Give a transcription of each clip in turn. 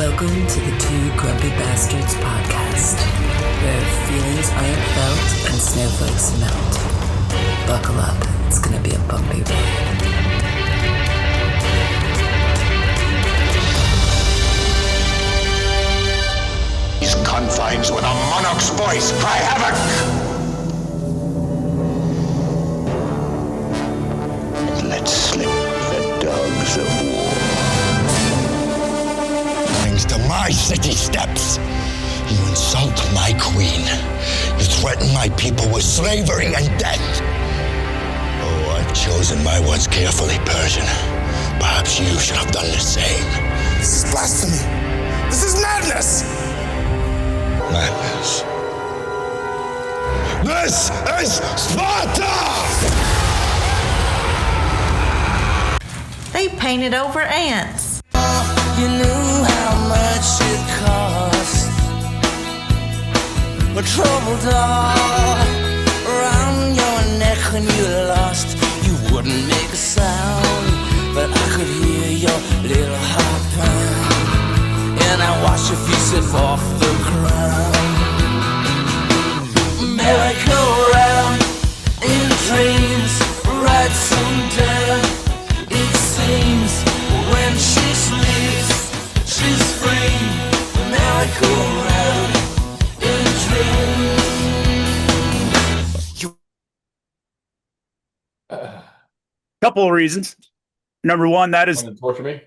Welcome to the Two Grumpy Bastards podcast, where feelings aren't felt and snowflakes melt. Buckle up, it's gonna be a bumpy ride. These confines with a monarch's voice cry havoc! Let slip the dogs of war. To my city steps. You insult my queen. You threaten my people with slavery and death. Oh, I've chosen my words carefully, Persian. Perhaps you should have done the same. This is blasphemy. This is madness. Madness. This is Sparta! They painted over ants. You knew how much it cost. A trouble doll around your neck when you lost. You wouldn't make a sound, but I could hear your little heart pound. And I watched your feet slip off the ground. Merry-go-round in dreams, right someday. It seems when she sleeps, she's free. Merry-go-round in dreams. Couple of reasons. Number one, that is torture me.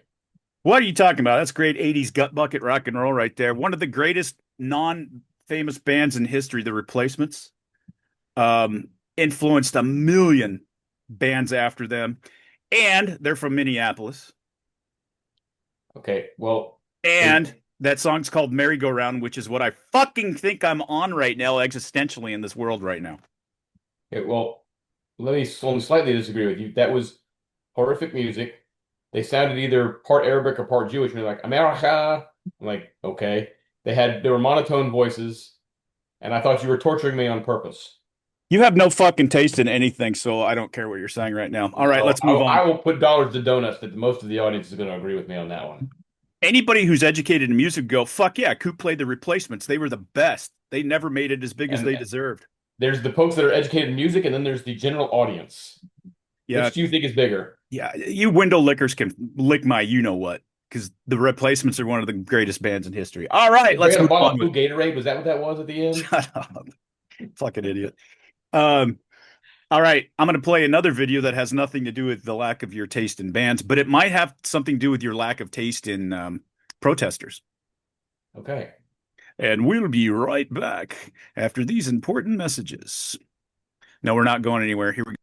What are you talking about? That's great 80s gut bucket rock and roll right there. One of the greatest non-famous bands in history, The Replacements, influenced a million bands after them, and they're from Minneapolis. Okay, well, and that song's called Merry-Go-Round, which is what I fucking think I'm on right now, existentially in this world right now. Okay, well, let me only slightly disagree with you. That was horrific music. They sounded either part Arabic or part Jewish. And they're like, America. I'm like, okay. They were monotone voices, and I thought you were torturing me on purpose. You have no fucking taste in anything, so I don't care what you're saying right now. All right, let's move on. I will put dollars to donuts that most of the audience is going to agree with me on that one. Anybody who's educated in music go, fuck yeah, Koop played The Replacements. They were the best. They never made it as big as they deserved. There's the folks that are educated in music, and then there's the general audience. Yeah. Which do you think is bigger? Yeah, you window lickers can lick my you-know-what, because The Replacements are one of the greatest bands in history. All right, let's move on. Gatorade, was that what that was at the end? Shut up. Fucking idiot. All right, I'm going to play another video that has nothing to do with the lack of your taste in bands, but it might have something to do with your lack of taste in protesters. Okay. And we'll be right back after these important messages. No, we're not going anywhere. Here we go.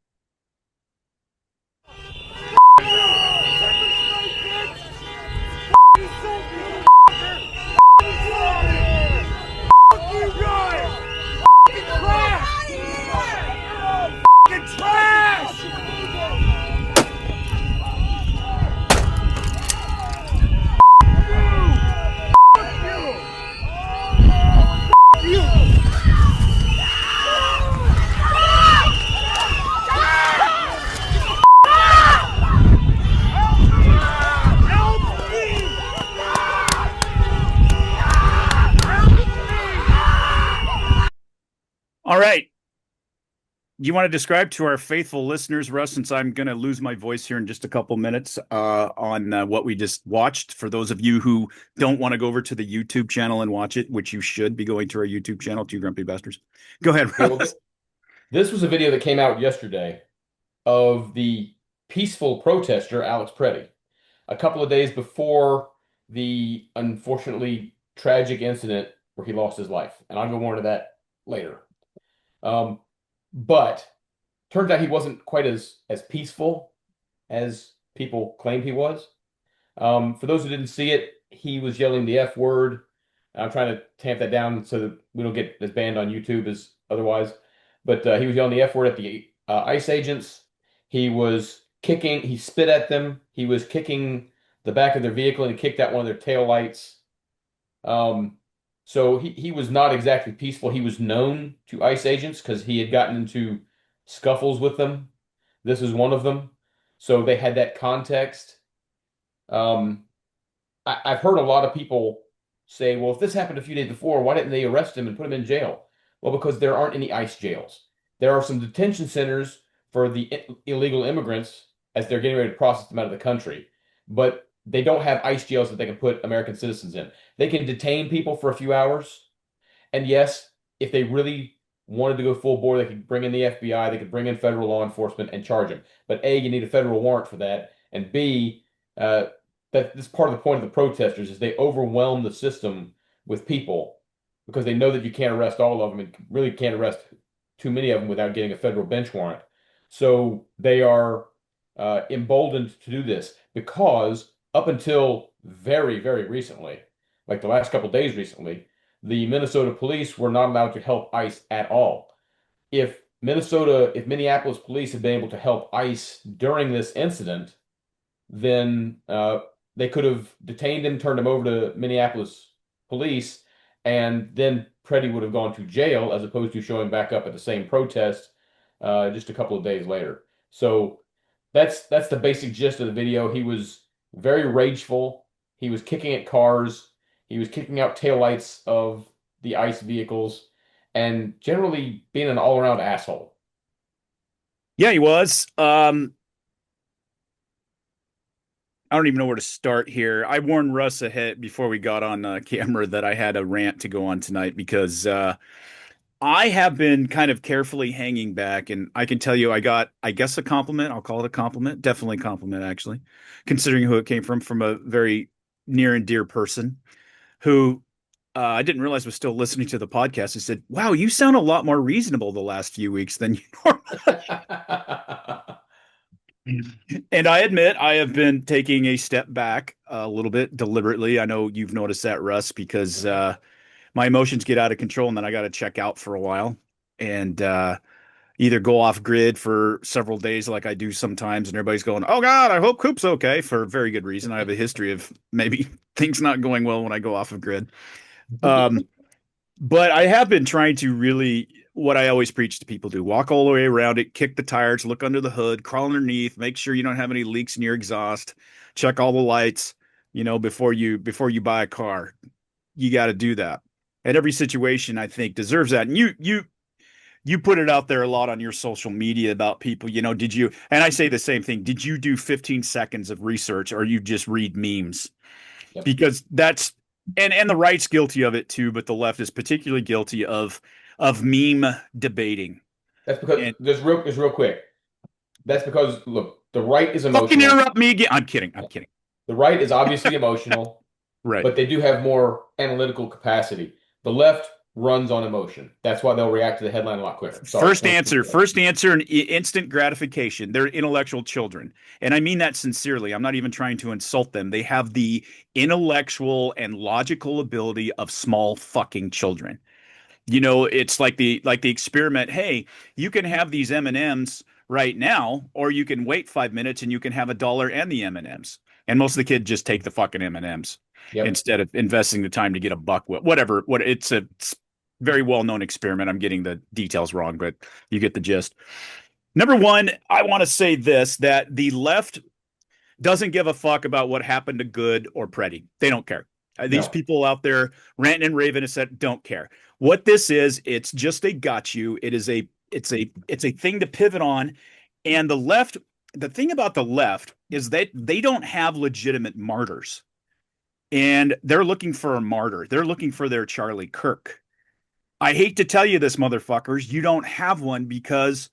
All right. You want to describe to our faithful listeners, Russ, since I'm going to lose my voice here in just a couple minutes on what we just watched. For those of you who don't want to go over to the YouTube channel and watch it, which you should be going to our YouTube channel, Two Grumpy Bastards. Go ahead, Russ. Well, this was a video that came out yesterday of the peaceful protester, Alex Pretti, a couple of days before the unfortunately tragic incident where he lost his life. And I'll go more into that later. But turns out he wasn't quite as peaceful as people claimed he was. For those who didn't see it, he was yelling the F word. I'm trying to tamp that down so that we don't get this banned on YouTube as otherwise. But he was yelling the F word at the ICE agents. He was kicking, he spit at them. He was kicking the back of their vehicle and he kicked out one of their taillights. So he was not exactly peaceful. He was known to ICE agents because he had gotten into scuffles with them. This is one of them. So they had that context. I've heard a lot of people say, well, if this happened a few days before, why didn't they arrest him and put him in jail? Well, because there aren't any ICE jails. There are some detention centers for the illegal immigrants as they're getting ready to process them out of the country, but they don't have ICE jails that they can put American citizens in. They can detain people for a few hours, and yes, if they really wanted to go full bore, they could bring in the FBI, they could bring in federal law enforcement and charge them. But A, you need a federal warrant for that, and B, that this part of the point of the protesters is they overwhelm the system with people because they know that you can't arrest all of them and really can't arrest too many of them without getting a federal bench warrant. So they are emboldened to do this because up until very, very recently, like the last couple days recently, the Minnesota police were not allowed to help ICE at all. If Minneapolis police had been able to help ICE during this incident, then they could have detained him, turned him over to Minneapolis police, and then Pretti would have gone to jail as opposed to showing back up at the same protest just a couple of days later. So that's the basic gist of the video. He was very rageful. He was kicking at cars. He was kicking out taillights of the ICE vehicles and generally being an all-around asshole. Yeah, he was. I don't even know where to start here. I warned Russ ahead before we got on camera that I had a rant to go on tonight because I have been kind of carefully hanging back, and I can tell you I got, I guess, a compliment. I'll call it a compliment. Definitely a compliment, actually, considering who it came from a very near and dear person who I didn't realize was still listening to the podcast. He said, "Wow, you sound a lot more reasonable the last few weeks than you normally." And I admit I have been taking a step back a little bit deliberately. I know you've noticed that, Russ, because my emotions get out of control and then I got to check out for a while and either go off grid for several days like I do sometimes. And everybody's going, "Oh God, I hope Koop's okay," for a very good reason. I have a history of maybe things not going well when I go off of grid. But I have been trying to really what I always preach to people do: walk all the way around it, kick the tires, look under the hood, crawl underneath, make sure you don't have any leaks in your exhaust, check all the lights, before you buy a car. You got to do that. And every situation I think deserves that. And you put it out there a lot on your social media about people, did you, and I say the same thing, did you do 15 seconds of research or you just read memes? Yep. Because that's and the right's guilty of it too, but the left is particularly guilty of meme debating. That's because just real quick. That's because look, the right is Fucking emotional. interrupt me again. I'm kidding. The right is obviously emotional, Right. but they do have more analytical capacity. The left runs on emotion. That's why they'll react to the headline a lot quicker. Sorry. First answer, and instant gratification. They're intellectual children. And I mean that sincerely. I'm not even trying to insult them. They have the intellectual and logical ability of small fucking children. It's like the experiment. Hey, you can have these M&Ms right now, or you can wait 5 minutes and you can have $1 and the M&Ms. And most of the kids just take the fucking M&Ms instead of investing the time to get $1. Whatever. It's a very well-known experiment. I'm getting the details wrong, but you get the gist. Number one, I want to say this, that the left doesn't give a fuck about what happened to Good or Pretti. They don't care. These people out there ranting and raving said don't care. What this is, it's just a got you. It's a thing to pivot on. And the left, the thing about the left is that they don't have legitimate martyrs. And they're looking for a martyr. They're looking for their Charlie Kirk. I hate to tell you this, motherfuckers, you don't have one because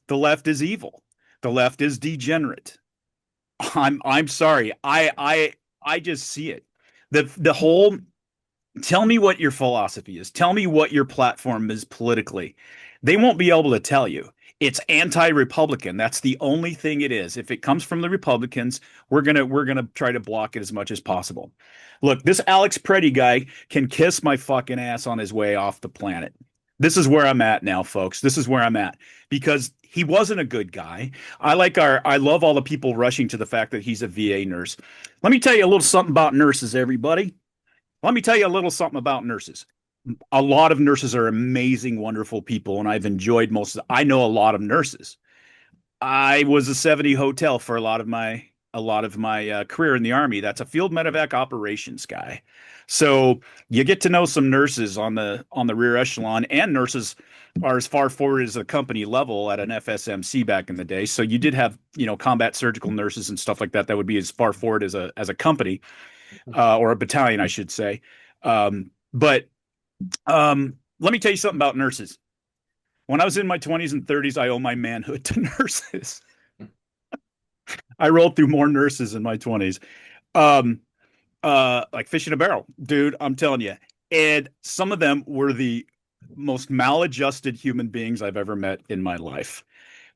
the left is evil. The left is degenerate. I'm sorry. I just see it. The whole tell me what your philosophy is. Tell me what your platform is politically. They won't be able to tell you. It's anti-Republican. That's the only thing it is. If it comes from the Republicans, we're gonna try to block it as much as possible. Look, this Alex Pretti guy can kiss my fucking ass on his way off the planet. This is where I'm at now, folks. This is where I'm at because he wasn't a good guy. I love all the people rushing to the fact that he's a VA nurse. Let me tell you a little something about nurses, everybody. Let me tell you a little something about nurses. A lot of nurses are amazing, wonderful people, and I've enjoyed most of them. I know a lot of nurses. I was a 70 hotel for a lot of my a lot of my career in the Army. That's a field medevac operations guy. So you get to know some nurses on the rear echelon, and nurses are as far forward as a company level at an FSMC back in the day. So you did have, combat surgical nurses and stuff like that that would be as far forward as a company or a battalion, I should say. But let me tell you something about nurses. When I was in my 20s and 30s, I owe my manhood to nurses. I rolled through more nurses in my 20s. Like fish in a barrel, dude, I'm telling you. And some of them were the most maladjusted human beings I've ever met in my life.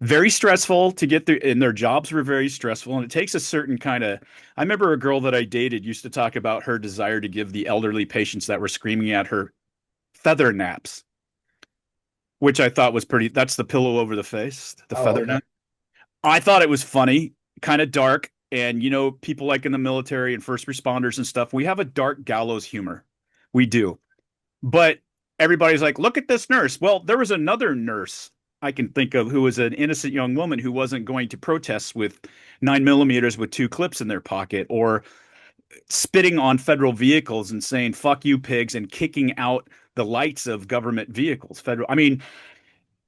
Very stressful to get through, and their jobs were very stressful. And it takes a certain kind of. I remember a girl that I dated used to talk about her desire to give the elderly patients that were screaming at her feather naps, which I thought was pretty. That's the pillow over the face, the feather nap. I thought it was funny, kind of dark. And, people like in the military and first responders and stuff, we have a dark gallows humor. We do. But everybody's like, look at this nurse. Well, there was another nurse I can think of who was an innocent young woman who wasn't going to protest with 9mm with 2 clips in their pocket, or spitting on federal vehicles and saying, fuck you pigs, and kicking out the lights of government vehicles. I mean,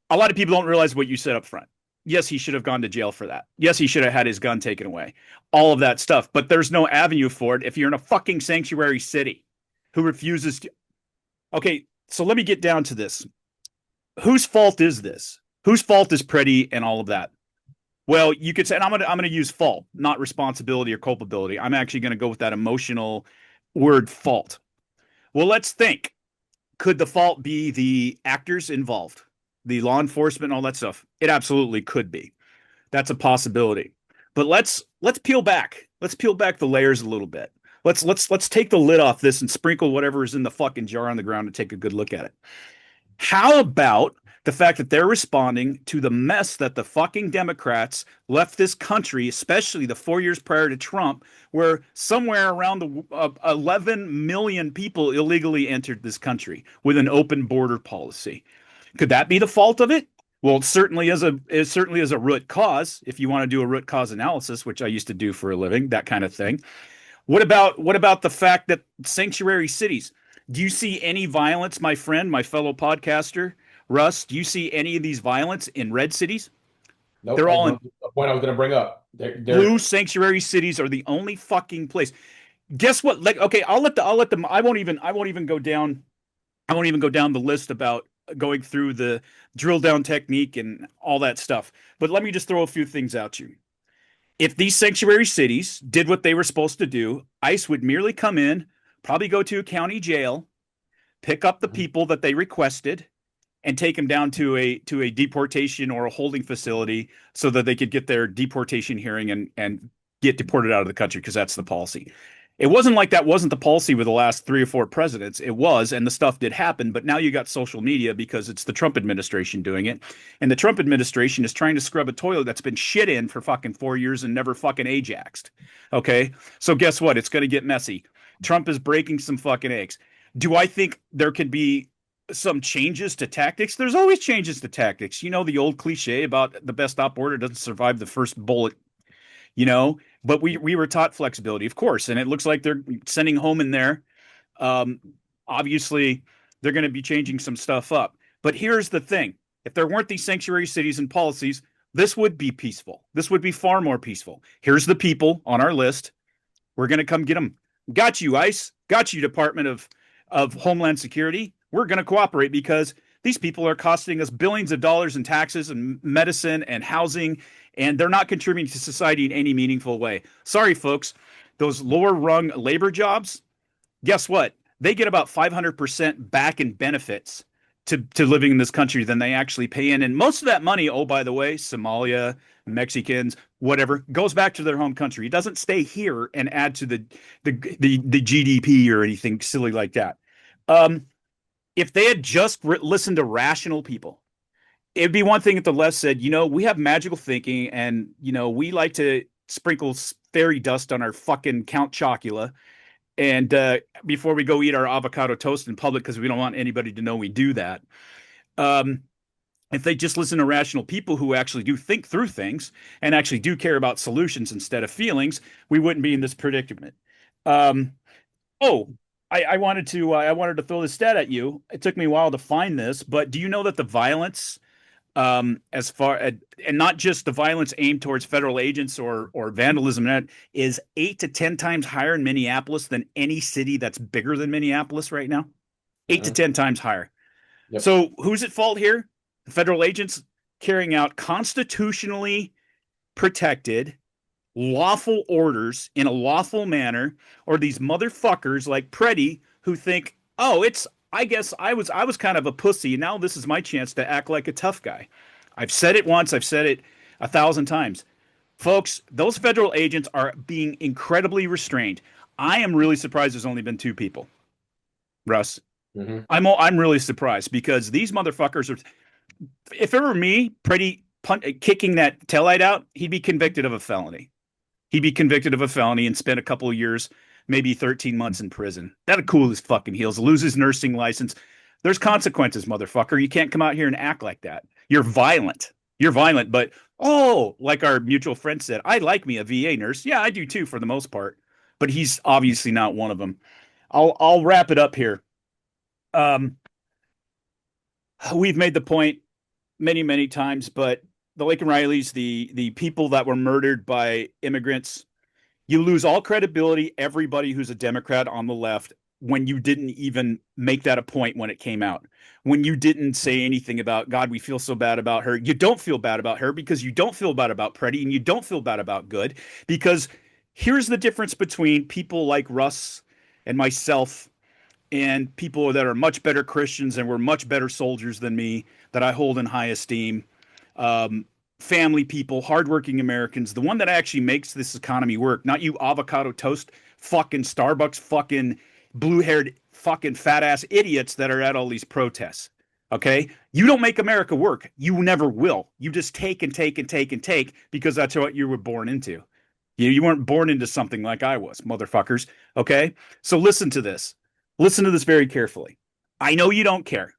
a lot of people don't realize what you said up front. Yes, he should have gone to jail for that. Yes, he should have had his gun taken away. All of that stuff. But there's no avenue for it if you're in a fucking sanctuary city who refuses to. Okay, so let me get down to this. Whose fault is this? Whose fault is Pretti and all of that? Well, you could say, and I'm gonna use fault, not responsibility or culpability. I'm actually going to go with that emotional word, fault. Well, let's think. Could the fault be the actors involved? The law enforcement, all that stuff? It absolutely could be. That's a possibility. But let's peel back. Let's peel back the layers a little bit. Let's take the lid off this and sprinkle whatever is in the fucking jar on the ground and take a good look at it. How about the fact that they're responding to the mess that the fucking Democrats left this country, especially the 4 years prior to Trump, where somewhere around the 11 million people illegally entered this country with an open border policy? Could that be the fault of it? Well, it certainly is a root cause. If you want to do a root cause analysis, which I used to do for a living, that kind of thing. What about the fact that sanctuary cities? Do you see any violence, my friend, my fellow podcaster, Russ? Do you see any of these violence in red cities? Nope, they're all in the point I was going to bring up. Blue sanctuary cities are the only fucking place. Guess what? Like, okay, I'll let them. I won't even go down the list about going through the drill down technique and all that stuff. But let me just throw a few things at you. If these sanctuary cities did what they were supposed to do, ICE would merely come in, probably go to a county jail, pick up the people that they requested, and take them down to a deportation or a holding facility so that they could get their deportation hearing and get deported out of the country, because that's the policy. It wasn't like that wasn't the policy with the last 3 or 4 presidents. It was, and the stuff did happen. But now you got social media because it's the Trump administration doing it. And the Trump administration is trying to scrub a toilet that's been shit in for fucking 4 years and never fucking Ajaxed. Okay? So guess what? It's going to get messy. Trump is breaking some fucking eggs. Do I think there could be some changes to tactics? There's always changes to tactics. You know, the old cliche about the best op order doesn't survive the first bullet. But we were taught flexibility, of course, and it looks like they're sending home in there. Obviously, they're going to be changing some stuff up. But here's the thing. If there weren't these sanctuary cities and policies, this would be peaceful. This would be far more peaceful. Here's the people on our list. We're going to come get them. Got you, ICE. Got you, Department of Homeland Security. We're going to cooperate because these people are costing us billions of dollars in taxes and medicine and housing, and they're not contributing to society in any meaningful way. Sorry, folks. Those lower rung labor jobs, guess what? They get about 500% back in benefits to living in this country than they actually pay in. And most of that money, oh, by the way, Somalia, Mexicans, whatever, goes back to their home country. It doesn't stay here and add to the GDP or anything silly like that. If they had just listened to rational people, it'd be one thing if the left said, we have magical thinking and, we like to sprinkle fairy dust on our fucking Count Chocula. And before we go eat our avocado toast in public, because we don't want anybody to know we do that. if they just listen to rational people who actually do think through things and actually do care about solutions instead of feelings, we wouldn't be in this predicament. Um, oh, I wanted to throw this stat at you. It took me a while to find this, but do you know that the violence, as far and not just the violence aimed towards federal agents or vandalism, that is 8 to 10 times higher in Minneapolis than any city that's bigger than Minneapolis right now? 8 to 10 times higher. Yep. So who's at fault here? The federal agents carrying out constitutionally protected lawful orders in a lawful manner, or these motherfuckers like Pretti who think, oh, I guess I was kind of a pussy. Now this is my chance to act like a tough guy. I've said it once, I've said it 1,000 times. Folks, those federal agents are being incredibly restrained. I am really surprised there's only been 2 people. Russ, I'm really surprised because these motherfuckers are. If it were me, kicking that taillight out, he'd be convicted of a felony. He'd be convicted of a felony and spend a couple of years, maybe 13 months in prison. That'd cool his fucking heels. Lose his nursing license. There's consequences, motherfucker. You can't come out here and act like that. You're violent. You're violent, but like our mutual friend said, I like me a VA nurse. Yeah, I do too for the most part. But he's obviously not one of them. I'll wrap it up here. We've made the point many, many times, but the Laken Rileys, the people that were murdered by immigrants, you lose all credibility, everybody who's a Democrat on the left, when you didn't even make that a point when it came out. When you didn't say anything about, God, we feel so bad about her. You don't feel bad about her because you don't feel bad about Pretti, and you don't feel bad about Good, because here's the difference between people like Russ and myself and people that are much better Christians and were much better soldiers than me, that I hold in high esteem. Family people, hardworking Americans, the one that actually makes this economy work, not you avocado toast, fucking Starbucks, fucking blue-haired, fucking fat-ass idiots that are at all these protests. Okay? You don't make America work. You never will. You just take and take and take and take because that's what you were born into. You weren't born into something like I was, motherfuckers. Okay? So listen to this. Listen to this very carefully. I know you don't care.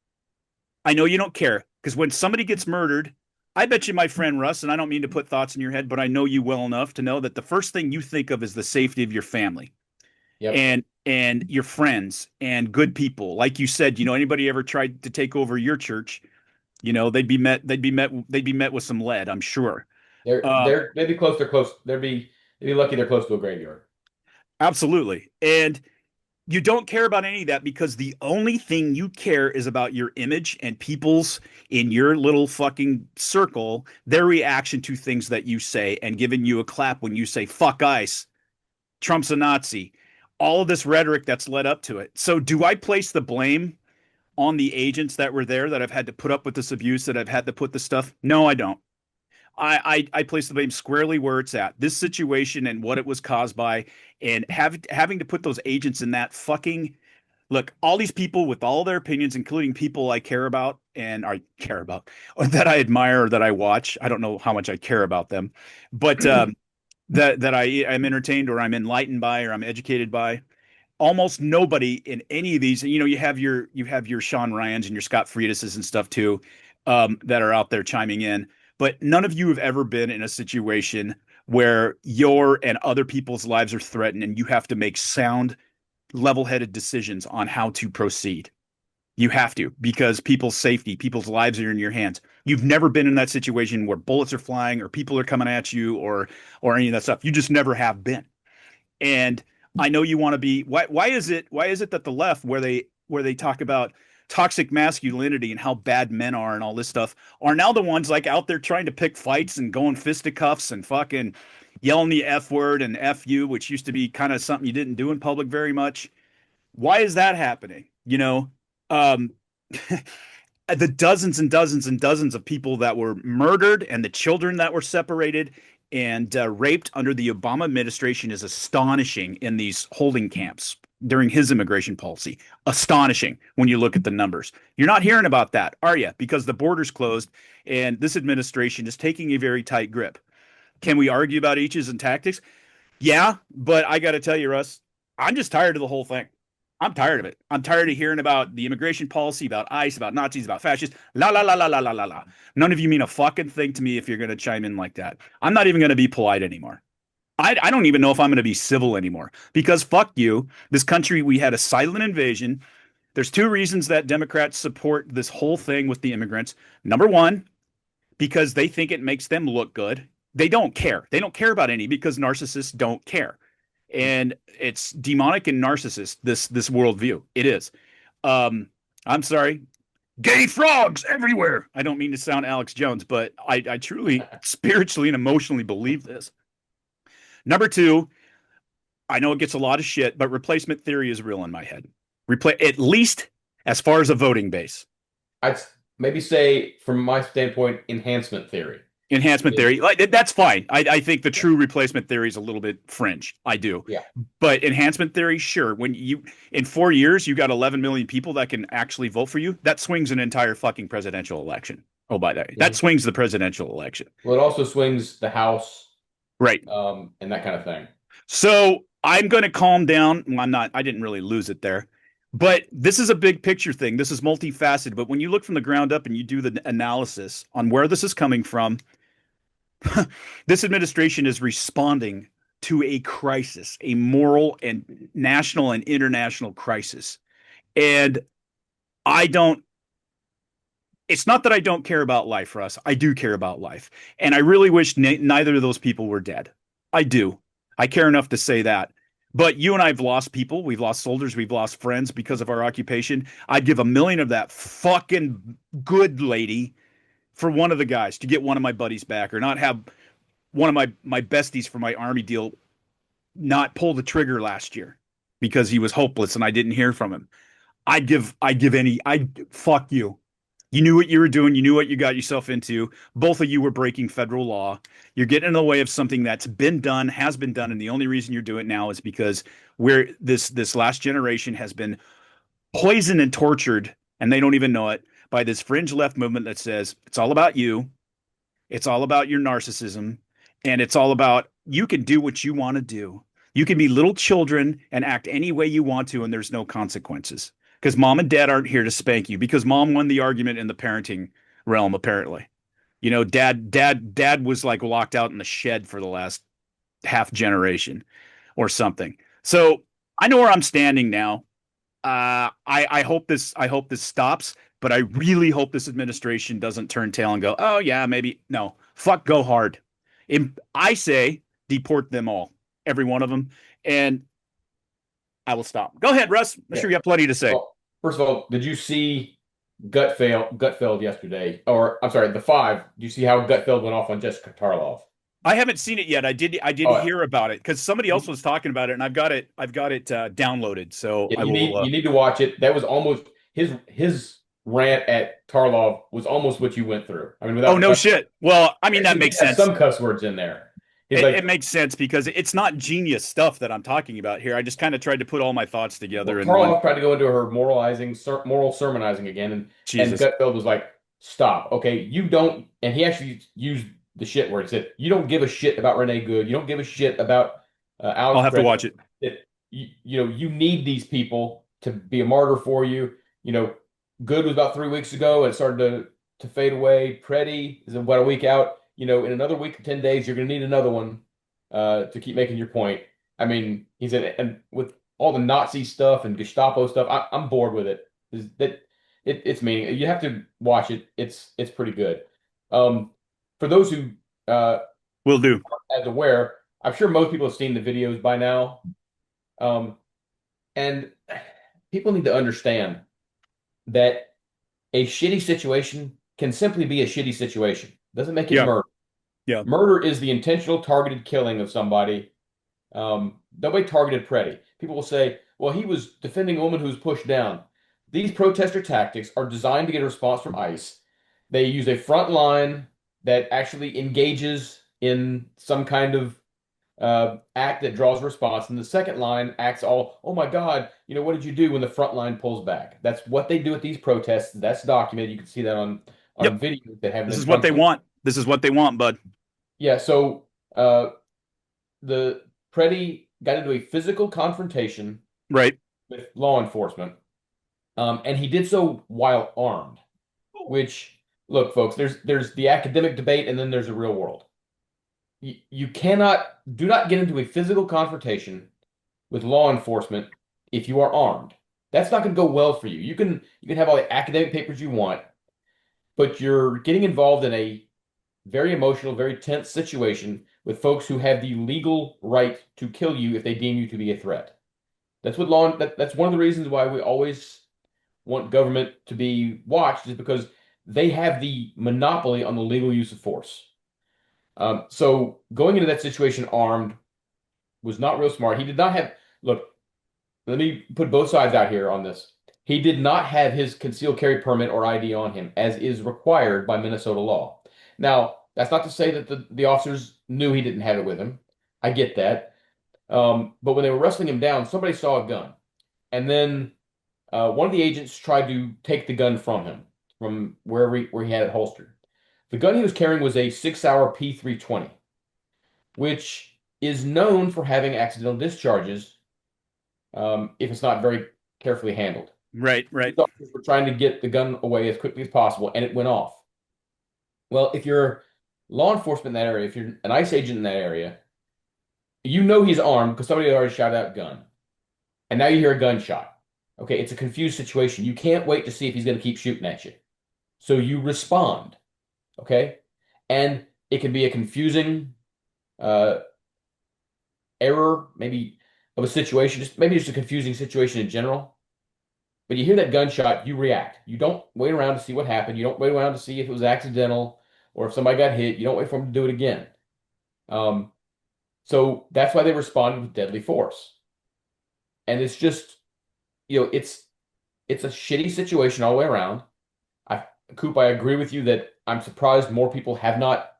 I know you don't care because when somebody gets murdered, I bet you, my friend Russ, and I don't mean to put thoughts in your head, but I know you well enough to know that the first thing you think of is the safety of your family. Yep. And your friends and good people. Like you said, anybody ever tried to take over your church, they'd be met with some lead, I'm sure. They'd be close. They're close. They'd be lucky they're close to a graveyard. Absolutely. And you don't care about any of that because the only thing you care is about your image and people's in your little fucking circle, their reaction to things that you say and giving you a clap when you say, fuck ICE, Trump's a Nazi, all of this rhetoric that's led up to it. So do I place the blame on the agents that were there that have had to put up with this abuse, that have had to put this stuff? No, I don't. I place the blame squarely where it's at. This situation and what it was caused by, and having to put those agents in that fucking look, all these people with all their opinions, including people I care about and I care about, or that I admire, or that I watch. I don't know how much I care about them, but that I'm entertained or I'm enlightened by or I'm educated by. Almost nobody in any of these, you have your Sean Ryans and your Scott Friedases and stuff too, that are out there chiming in. But none of you have ever been in a situation where your and other people's lives are threatened and you have to make sound, level-headed decisions on how to proceed. You have to, because people's safety, people's lives are in your hands. You've never been in that situation where bullets are flying or people are coming at you or any of that stuff. You just never have been. And I know you want to be. Why is it that the left, where they talk about toxic masculinity and how bad men are and all this stuff, are now the ones like out there trying to pick fights and going fisticuffs and fucking yelling the F word and F you, which used to be kind of something you didn't do in public very much. Why is that happening? The dozens and dozens and dozens of people that were murdered and the children that were separated and raped under the Obama administration is astonishing in these holding camps during his immigration policy. Astonishing when you look at the numbers. You're not hearing about that, are you? Because the border's closed and this administration is taking a very tight grip. Can we argue about H's and tactics? Yeah, but I got to tell you, Russ, I'm just tired of the whole thing. I'm tired of it. I'm tired of hearing about the immigration policy, about ICE, about Nazis, about fascists. La la la la la la la la. None of you mean a fucking thing to me if you're going to chime in like that. I'm not even going to be polite anymore. I don't even know if I'm going to be civil anymore because fuck you. This country, we had a silent invasion. There's two reasons that Democrats support this whole thing with the immigrants. Number one, because they think it makes them look good. They don't care. They don't care about any because narcissists don't care. And it's demonic and narcissist, this worldview. It is. I'm sorry. Gay frogs everywhere. I don't mean to sound Alex Jones, but I truly spiritually and emotionally believe this. Number two, I know it gets a lot of shit, but replacement theory is real in my head. At least as far as a voting base. I'd maybe say, from my standpoint, enhancement theory. Enhancement theory, like that's fine. I think the true replacement theory is a little bit fringe. I do. Yeah. But enhancement theory, sure. When you in 4 years you got 11 million people that can actually vote for you, that swings an entire fucking presidential election. Oh, by the way, that swings the presidential election. Well, it also swings the House, right? And that kind of thing. So I'm going to calm down. Well, I'm not. I didn't really lose it there. But this is a big picture thing. This is multifaceted. But when you look from the ground up and you do the analysis on where this is coming from, this administration is responding to a crisis, a moral and national and international crisis. And it's not that I don't care about life, Russ. I do care about life. And I really wish neither of those people were dead. I do. I care enough to say that. But you and I have lost people. We've lost soldiers. We've lost friends because of our occupation. I'd give $1 million of that fucking good lady for one of the guys to get one of my buddies back, or not have one of my besties for my Army deal not pull the trigger last year because he was hopeless and I didn't hear from him. I'd fuck you. You knew what you were doing. You knew what you got yourself into. Both of you were breaking federal law. You're getting in the way of something that's been done, has been done. And the only reason you're doing it now is because this last generation has been poisoned and tortured, and they don't even know it, by this fringe left movement that says it's all about you. It's all about your narcissism. And it's all about you can do what you want to do. You can be little children and act any way you want to, and there's no consequences. Because mom and dad aren't here to spank you, because mom won the argument in the parenting realm, apparently. You know, dad was like locked out in the shed for the last half generation or something. So I know where I'm standing now. I hope this stops, but I really hope this administration doesn't turn tail and go, oh yeah, maybe. No, fuck, go hard. I say deport them all, every one of them. And I will stop. Go ahead, Russ. I'm sure you have plenty to say. Well, first of all, did you see Gutfeld yesterday? Or I'm sorry, the 5. Do you see how Gutfeld went off on Jessica Tarlov? I haven't seen it yet. I did hear about it because somebody else was talking about it, and I've got it downloaded. So yeah, you need to watch it. That was almost his rant at Tarlov was almost what you went through. I mean, without shit. Well, I mean, that makes sense. Some cuss words in there. It makes sense because it's not genius stuff that I'm talking about here. I just kind of tried to put all my thoughts together. Well, Tarlov tried to go into her moral sermonizing again, and Gutfeld was like, "Stop, okay? You don't." And he actually used the shit word. He said, "You don't give a shit about Renee Good. You don't give a shit about Alex." I'll have to watch it. You need these people to be a martyr for you. You know, Good was about 3 weeks ago, and it started to fade away. Pretti is about a week out. You know, in another week or 10 days, you're going to need another one to keep making your point. I mean, he said, and with all the Nazi stuff and Gestapo stuff, I'm bored with it. It's meaningless. You have to watch it. It's pretty good. For those who will do as aware, I'm sure most people have seen the videos by now. And people need to understand that a shitty situation can simply be a shitty situation. Doesn't make it murder. Yeah. Murder is the intentional targeted killing of somebody. Nobody targeted Pretti. People will say, well, he was defending a woman who was pushed down. These protester tactics are designed to get a response from ICE. They use a front line that actually engages in some kind of act that draws a response. And the second line acts all, oh my God, you know, what did you do when the front line pulls back? That's what they do at these protests. That's documented. You can see that on video that have. This is what they want. This is what they want, bud. Yeah. So the Pretti got into a physical confrontation, right, with law enforcement, and he did so while armed. Which, look, folks, there's the academic debate, and then there's the real world. You cannot do not get into a physical confrontation with law enforcement if you are armed. That's not going to go well for you. You can have all the academic papers you want, but you're getting involved in a very emotional, very tense situation with folks who have the legal right to kill you if they deem you to be a threat. That's one of the reasons why we always want government to be watched, is because they have the monopoly on the legal use of force. So going into that situation armed was not real smart. He did not have, look, let me put both sides out here on this. He did not have his concealed carry permit or ID on him, as is required by Minnesota law. Now, that's not to say that the officers knew he didn't have it with him. I get that. But when they were wrestling him down, somebody saw a gun. And then one of the agents tried to take the gun from him, from where he had it holstered. The gun he was carrying was a 6-hour P320, which is known for having accidental discharges if it's not very carefully handled. Right, right. These officers were trying to get the gun away as quickly as possible, and it went off. Well, if you're law enforcement in that area, if you're an ICE agent in that area, you know he's armed because somebody already shot out gun. And now you hear a gunshot. Okay, it's a confused situation. You can't wait to see if he's going to keep shooting at you. So you respond. Okay? And it can be a confusing error, maybe of a situation, maybe just a confusing situation in general. But you hear that gunshot, you react. You don't wait around to see what happened. You don't wait around to see if it was accidental or if somebody got hit. You don't wait for them to do it again. So that's why they responded with deadly force. And it's just, it's a shitty situation all the way around. Coop, I agree with you that I'm surprised more people have not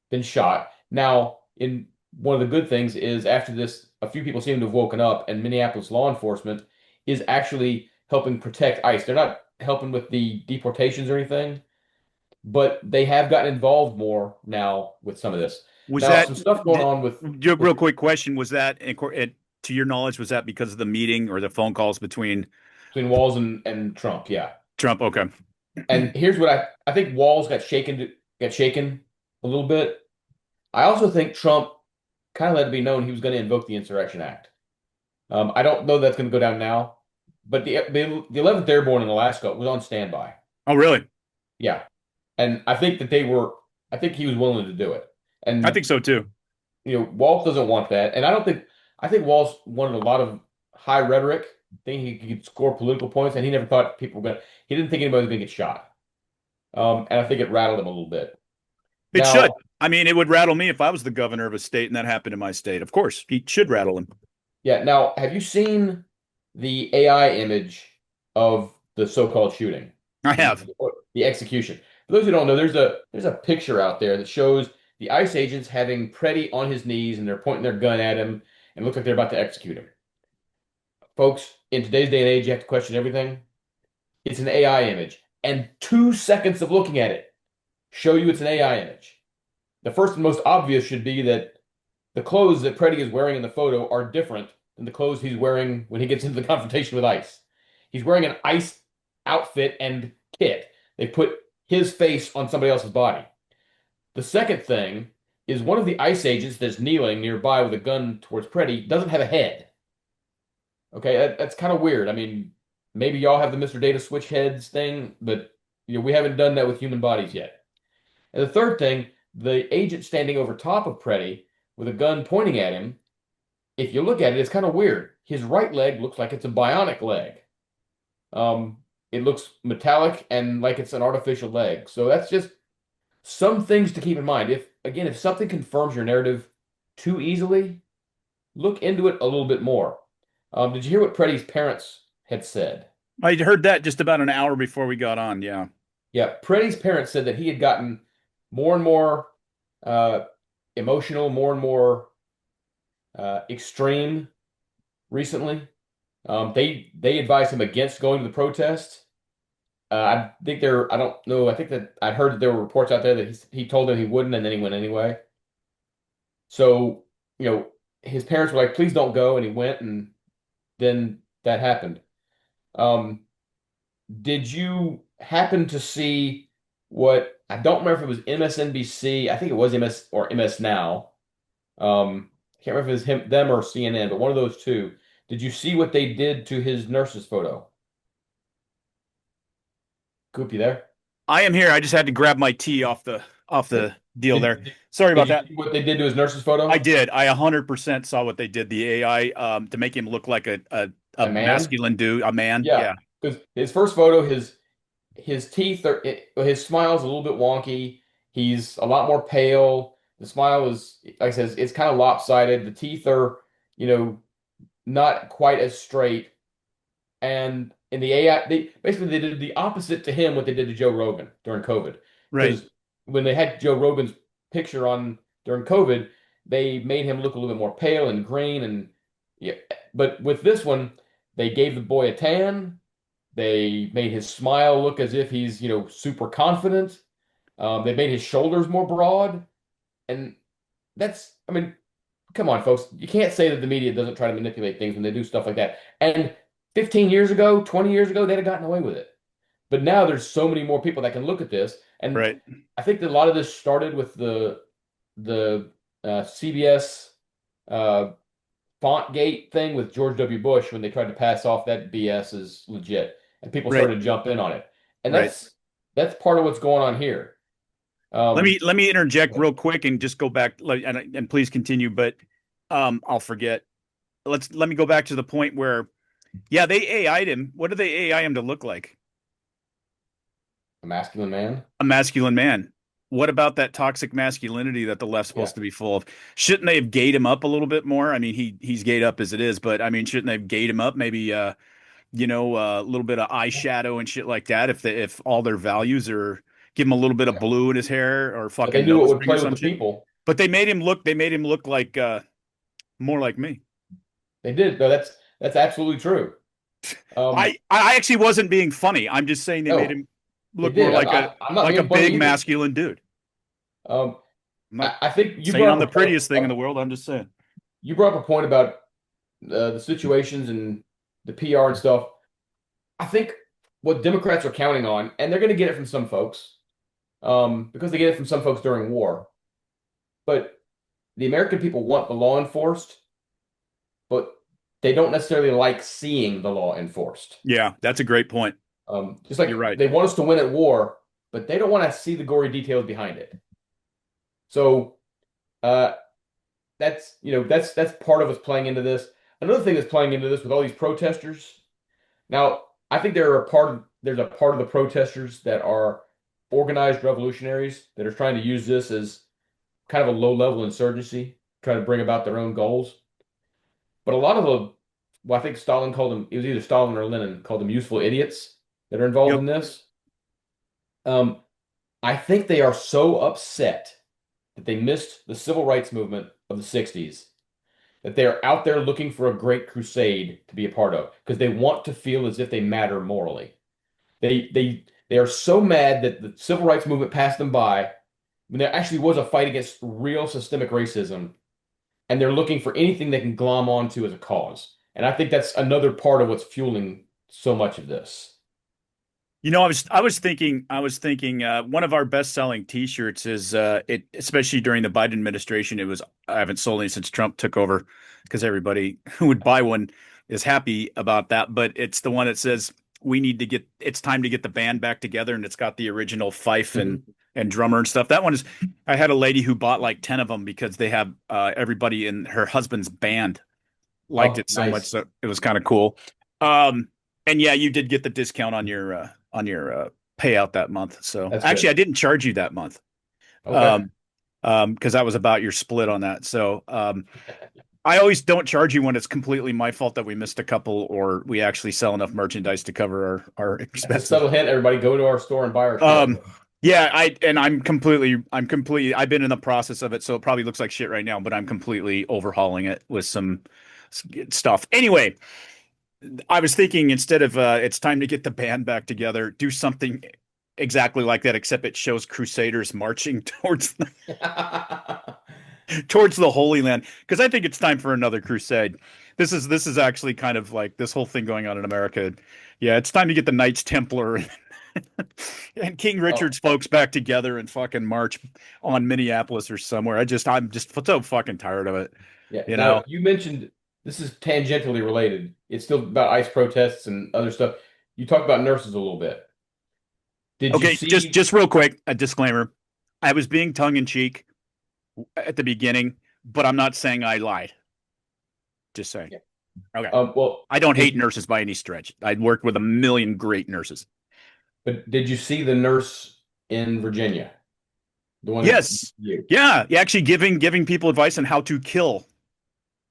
been shot. Now, one of the good things is after this, a few people seem to have woken up, and Minneapolis law enforcement is actually helping protect ICE. They're not helping with the deportations or anything, but they have gotten involved more now with some of this. Was now, that some stuff going on with real quick question? Was that, to your knowledge, was that because of the meeting or the phone calls between Walz and Trump? Yeah. Trump? Okay. And here's what I think Walz got shaken a little bit. I also think Trump kind of let it be known he was going to invoke the Insurrection Act. I don't know that's going to go down now, but the 11th Airborne in Alaska was on standby. Oh, really? Yeah. And I think I think he was willing to do it. And I think so too. Walz doesn't want that. And I think Walz wanted a lot of high rhetoric, thinking he could score political points, and he never thought he didn't think anybody was going to get shot. And I think it rattled him a little bit. It should. I mean, it would rattle me if I was the governor of a state and that happened in my state. Of course, he should rattle him. Yeah. Now, have you seen the AI image of the so-called shooting? I have. The execution. For those who don't know, there's a picture out there that shows the ICE agents having Pretti on his knees, and they're pointing their gun at him, and it looks like they're about to execute him. Folks, in today's day and age, you have to question everything. It's an AI image, and 2 seconds of looking at it show you it's an AI image. The first and most obvious should be that the clothes that Pretti is wearing in the photo are different than the clothes he's wearing when he gets into the confrontation with ICE. He's wearing an ICE outfit and kit. They put his face on somebody else's body. The second thing is one of the ICE agents that's kneeling nearby with a gun towards Pretti doesn't have a head. Okay, that's kind of weird. I mean, maybe y'all have the Mr. Data switch heads thing, but we haven't done that with human bodies yet. And the third thing, the agent standing over top of Pretti with a gun pointing at him, if you look at it, it's kind of weird. His right leg looks like it's a bionic leg. It looks metallic and like it's an artificial leg. So that's just some things to keep in mind. If something confirms your narrative too easily, look into it a little bit more. Did you hear what Pretti's parents had said? I heard that just about an hour before we got on. Yeah. Yeah. Pretti's parents said that he had gotten more and more emotional, more and more extreme recently. They advised him against going to the protest. I don't know. I think that I heard that there were reports out there that he told them he wouldn't, and then he went anyway. So, his parents were like, please don't go. And he went, and then that happened. Um, did you happen to see what I don't remember if it was MSNBC, I think it was MS or MS Now. I can't remember if it was them or CNN, but one of those two. Did you see what they did to his nurse's photo? Coop, you there? I am here. I just had to grab my tea off the deal there. Sorry Did about you that. see what they did to his nurse's photo? I did. I 100% saw what they did. The AI to make him look like a A man? masculine dude, a man. Yeah, Yeah. because his first photo, his teeth are his smile's a little bit wonky. He's a lot more pale. The smile is, like I said, it's kind of lopsided. The teeth are, not quite as straight. And in the AI, they did the opposite to him what they did to Joe Rogan during COVID. Right. Because when they had Joe Rogan's picture on during COVID, they made him look a little bit more pale and green and yeah. But with this one, they gave the boy a tan. They made his smile look as if he's, super confident. They made his shoulders more broad. And I mean, come on, folks. You can't say that the media doesn't try to manipulate things when they do stuff like that. And 15 years ago, 20 years ago, they'd have gotten away with it. But now there's so many more people that can look at this. And Right. I think that a lot of this started with the CBS font gate thing with George W. Bush when they tried to pass off that BS as legit, and people Right. started to jump in on it. And Right. that's part of what's going on here. Let me interject real quick and just go back and please continue, but I'll forget. Let me go back to the point where yeah, they AI'd him. What do they AI him to look like? A masculine man. A masculine man. What about that toxic masculinity that the left's supposed to be full of? Shouldn't they have gayed him up a little bit more? I mean, he's gayed up as it is, but I mean, shouldn't they have gayed him up? Maybe a little bit of eyeshadow and shit like that. If all their values are give him a little bit of blue in his hair or But they fucking knew it nose would ring or play with some the shit. people. But they made him look like more like me. They did, though. That's absolutely true. I actually wasn't being funny. I'm just saying they made No, him they look more did. I'm not like a being funny big either. masculine dude. Um, I'm not I think you saying brought I'm up the prettiest thing in the world. I'm just saying. you brought up a point about the situations and the PR and stuff. I think what Democrats are counting on, and they're going to get it from some folks, because they get it from some folks during war. But the American people want the law enforced, but they don't necessarily like seeing the law enforced. Yeah, that's a great point. Just like You're right. they want us to win at war, but they don't want to see the gory details behind it. So uh, that's part of what's playing into this. Another thing that's playing into this with all these protesters. Now, I think there's a part of the protesters that are organized revolutionaries that are trying to use this as kind of a low-level insurgency, trying to bring about their own goals. But a lot of I think Stalin called them, it was either Stalin or Lenin, called them useful idiots that are involved Yep. in this. I think they are so upset that they missed the civil rights movement of the 60s, that they are out there looking for a great crusade to be a part of because they want to feel as if they matter morally. They are so mad that the civil rights movement passed them by when there actually was a fight against real systemic racism, and they're looking for anything they can glom onto as a cause. And I think that's another part of what's fueling so much of this. I was thinking one of our best-selling T-shirts is it especially during the Biden administration. I haven't sold any since Trump took over because everybody who would buy one is happy about that. But it's the one that says it's time to get the band back together, and it's got the original fife and drummer and stuff. That one is I had a lady who bought like 10 of them because they have everybody in her husband's band liked Oh, it so much, nice. so it was kind of cool. And yeah, you did get the discount on your payout that month. So That's actually, good. I didn't charge you that month. Okay. Because that was about your split on that. So I always don't charge you when it's completely my fault that we missed a couple or we actually sell enough merchandise to cover our That's a expenses. subtle hint, everybody. Go to our store and buy our shit. Yeah, I'm completely I've been in the process of it, so it probably looks like shit right now, but I'm completely overhauling it with some stuff. Anyway, I was thinking instead of it's time to get the band back together, do something exactly like that, except it shows Crusaders marching towards them. towards the Holy Land, because I think it's time for another crusade. This is actually kind of like this whole thing going on in America. Yeah, it's time to get the Knights Templar and King Oh, Richard's folks back together and fucking march on Minneapolis or somewhere. I'm just so fucking tired of it. yeah. You Now know. you mentioned this is tangentially related. It's still about ICE protests and other stuff. You talked about nurses a little bit. Did you Okay, just see? just real quick, a disclaimer. I was being tongue in cheek at the beginning, but I'm not saying I lied. Just saying. Yeah. Okay. Well, I don't hate nurses by any stretch. I'd worked with a million great nurses. but did you see the nurse in Virginia? The one that Yes. you? Yeah. Actually giving people advice on how to kill.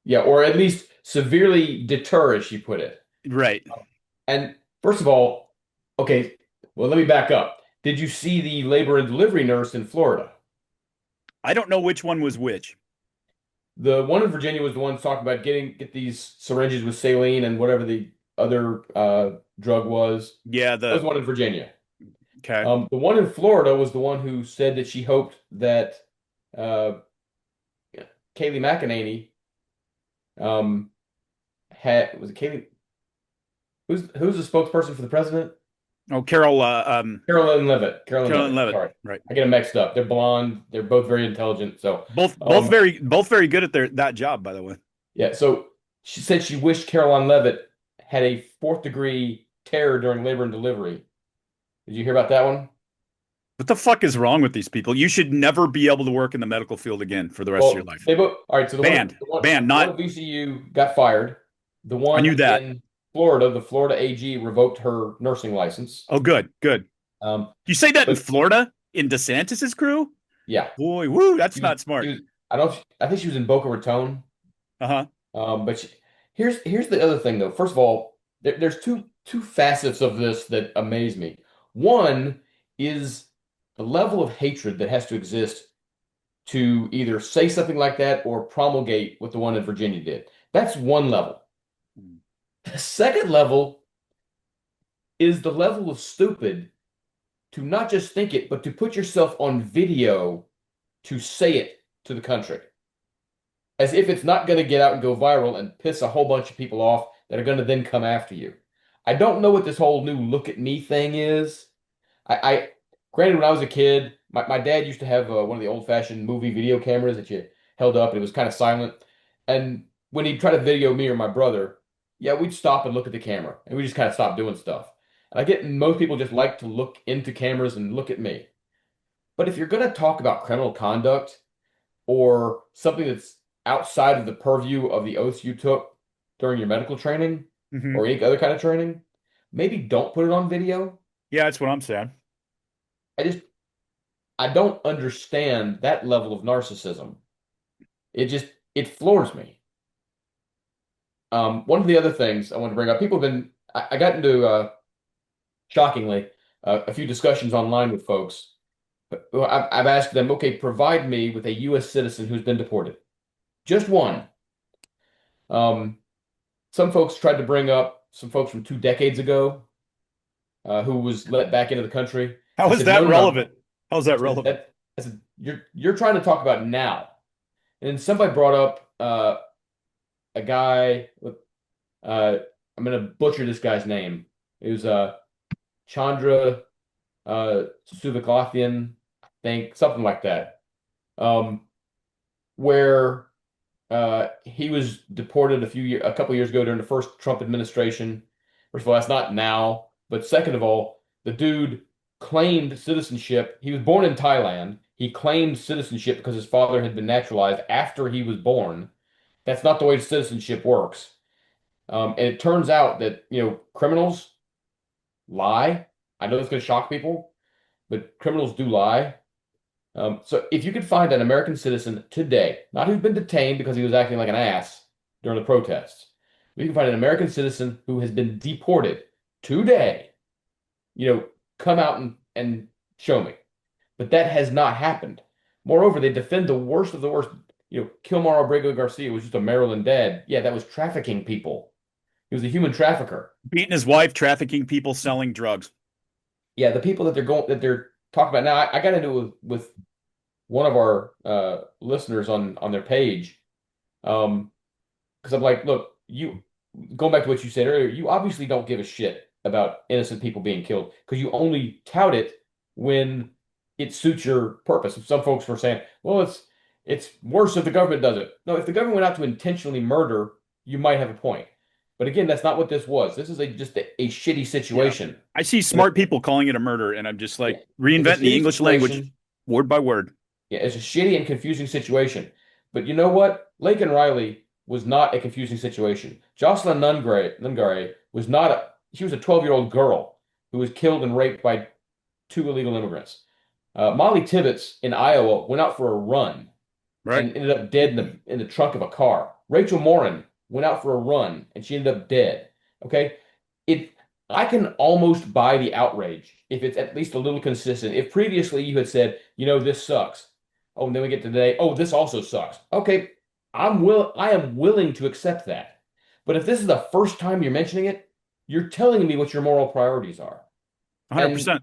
Yeah, or at least severely deter, as she put it. Right. And first of all, okay, well, let me back up. Did you see the labor and delivery nurse in Florida? I don't know which one was which. The one in Virginia was the one talking about get these syringes with saline and whatever the other drug was. Yeah, That was the one in Virginia. okay. The one in Florida was the one who said that she hoped that uh, Kayleigh McEnany had was it Kayleigh? Who's the spokesperson for the president? Oh, Carol Carolyn Levitt. Carolyn Carolyn Levitt. Levitt. Sorry, Right. I get them mixed up. They're blonde. They're both very intelligent. So, Both um, very good at that job, by the way. yeah. So she said she wished Caroline Levitt had a fourth degree tear during labor and delivery. Did you hear about that one? What the fuck is wrong with these people? You should never be able to work in the medical field again for the rest of your Well, life. they both. All right. So Banned. Banned. the one at Not VCU got fired. The I one knew that. in Florida, the Florida AG revoked her nursing license. Oh, good, good. Um, You say that in but Florida in DeSantis's crew? yeah, Boy, woo, that's she was. not smart. I don't. I think she was in Boca Raton. Uh-huh. But here's the other thing though. First of all, there's two facets of this that amaze me. One is the level of hatred that has to exist to either say something like that or promulgate what the one in Virginia did. That's one level. The second level is the level of stupid to not just think it, but to put yourself on video to say it to the country. As if it's not going to get out and go viral and piss a whole bunch of people off that are going to then come after you. I don't know what this whole new look at me thing is. I granted, when I was a kid, my dad used to have one of the old-fashioned movie video cameras that you held up and it was kind of silent. And when he'd try to video me or my brother, yeah, we'd stop and look at the camera and we just kind of stopped doing stuff. And I get most people just like to look into cameras and look at me. But if you're going to talk about criminal conduct or something that's outside of the purview of the oaths you took during your medical training Hmm. or any other kind of training, maybe don't put it on video. Yeah, that's what I'm saying. I just I don't understand that level of narcissism. It floors me. One of the other things I want to bring up, people have been I got into shockingly a few discussions online with folks. I've asked them, okay, provide me with a U.S. citizen who's been deported, just one. Um, some folks tried to bring up some folks from 2 decades ago who was let back into the country. How I is said, that no, no, no. relevant? How's that relevant? I said, you're trying to talk about now. And then somebody brought up a guy with I'm gonna butcher this guy's name. It was Chandra Suvaklothian, I think, something like that. Where he was deported a couple years ago during the first Trump administration. First of all, that's not now, but second of all, the dude claimed citizenship. He was born in Thailand. He claimed citizenship because his father had been naturalized after he was born. That's not the way citizenship works. And it turns out that, criminals lie. I know it's going to shock people, but criminals do lie. So if you could find an American citizen today, not who's been detained because he was acting like an ass during the protests, but you can find an American citizen who has been deported today, come out and show me. But that has not happened. Moreover, they defend the worst of the worst. Kilmar Abrego Garcia was just a Maryland dad. Yeah, that was trafficking people. He was a human trafficker. Beating his wife, trafficking people, selling drugs. Yeah, the people that they're talking about now. I got into it with one of our listeners on their page, because I'm like, look, you going back to what you said earlier, you obviously don't give a shit about innocent people being killed because you only tout it when it suits your purpose. Some folks were saying, well, it's worse if the government does it. No, if the government went out to intentionally murder, you might have a point. But again, that's not what this was. This is just a shitty Yeah. situation. I see smart people calling it a murder, and I'm just like, It's a reinventing the shitty English language situation. word by word. Yeah, it's a shitty and confusing situation. But you know what? Laken Riley was not a confusing situation. Jocelyn Nungare was not she was a 12-year-old girl who was killed and raped by two illegal immigrants. Molly Tibbetts in Iowa went out for a run Right. and ended up dead in the trunk of a car. Rachel Morin went out for a run and she ended up dead. Okay? It I can almost buy the outrage if it's at least a little consistent. If previously you had said, this sucks. Oh, and then we get to today, oh, this also sucks. Okay, I am willing to accept that. But if this is the first time you're mentioning it, you're telling me what your moral priorities are. 100%.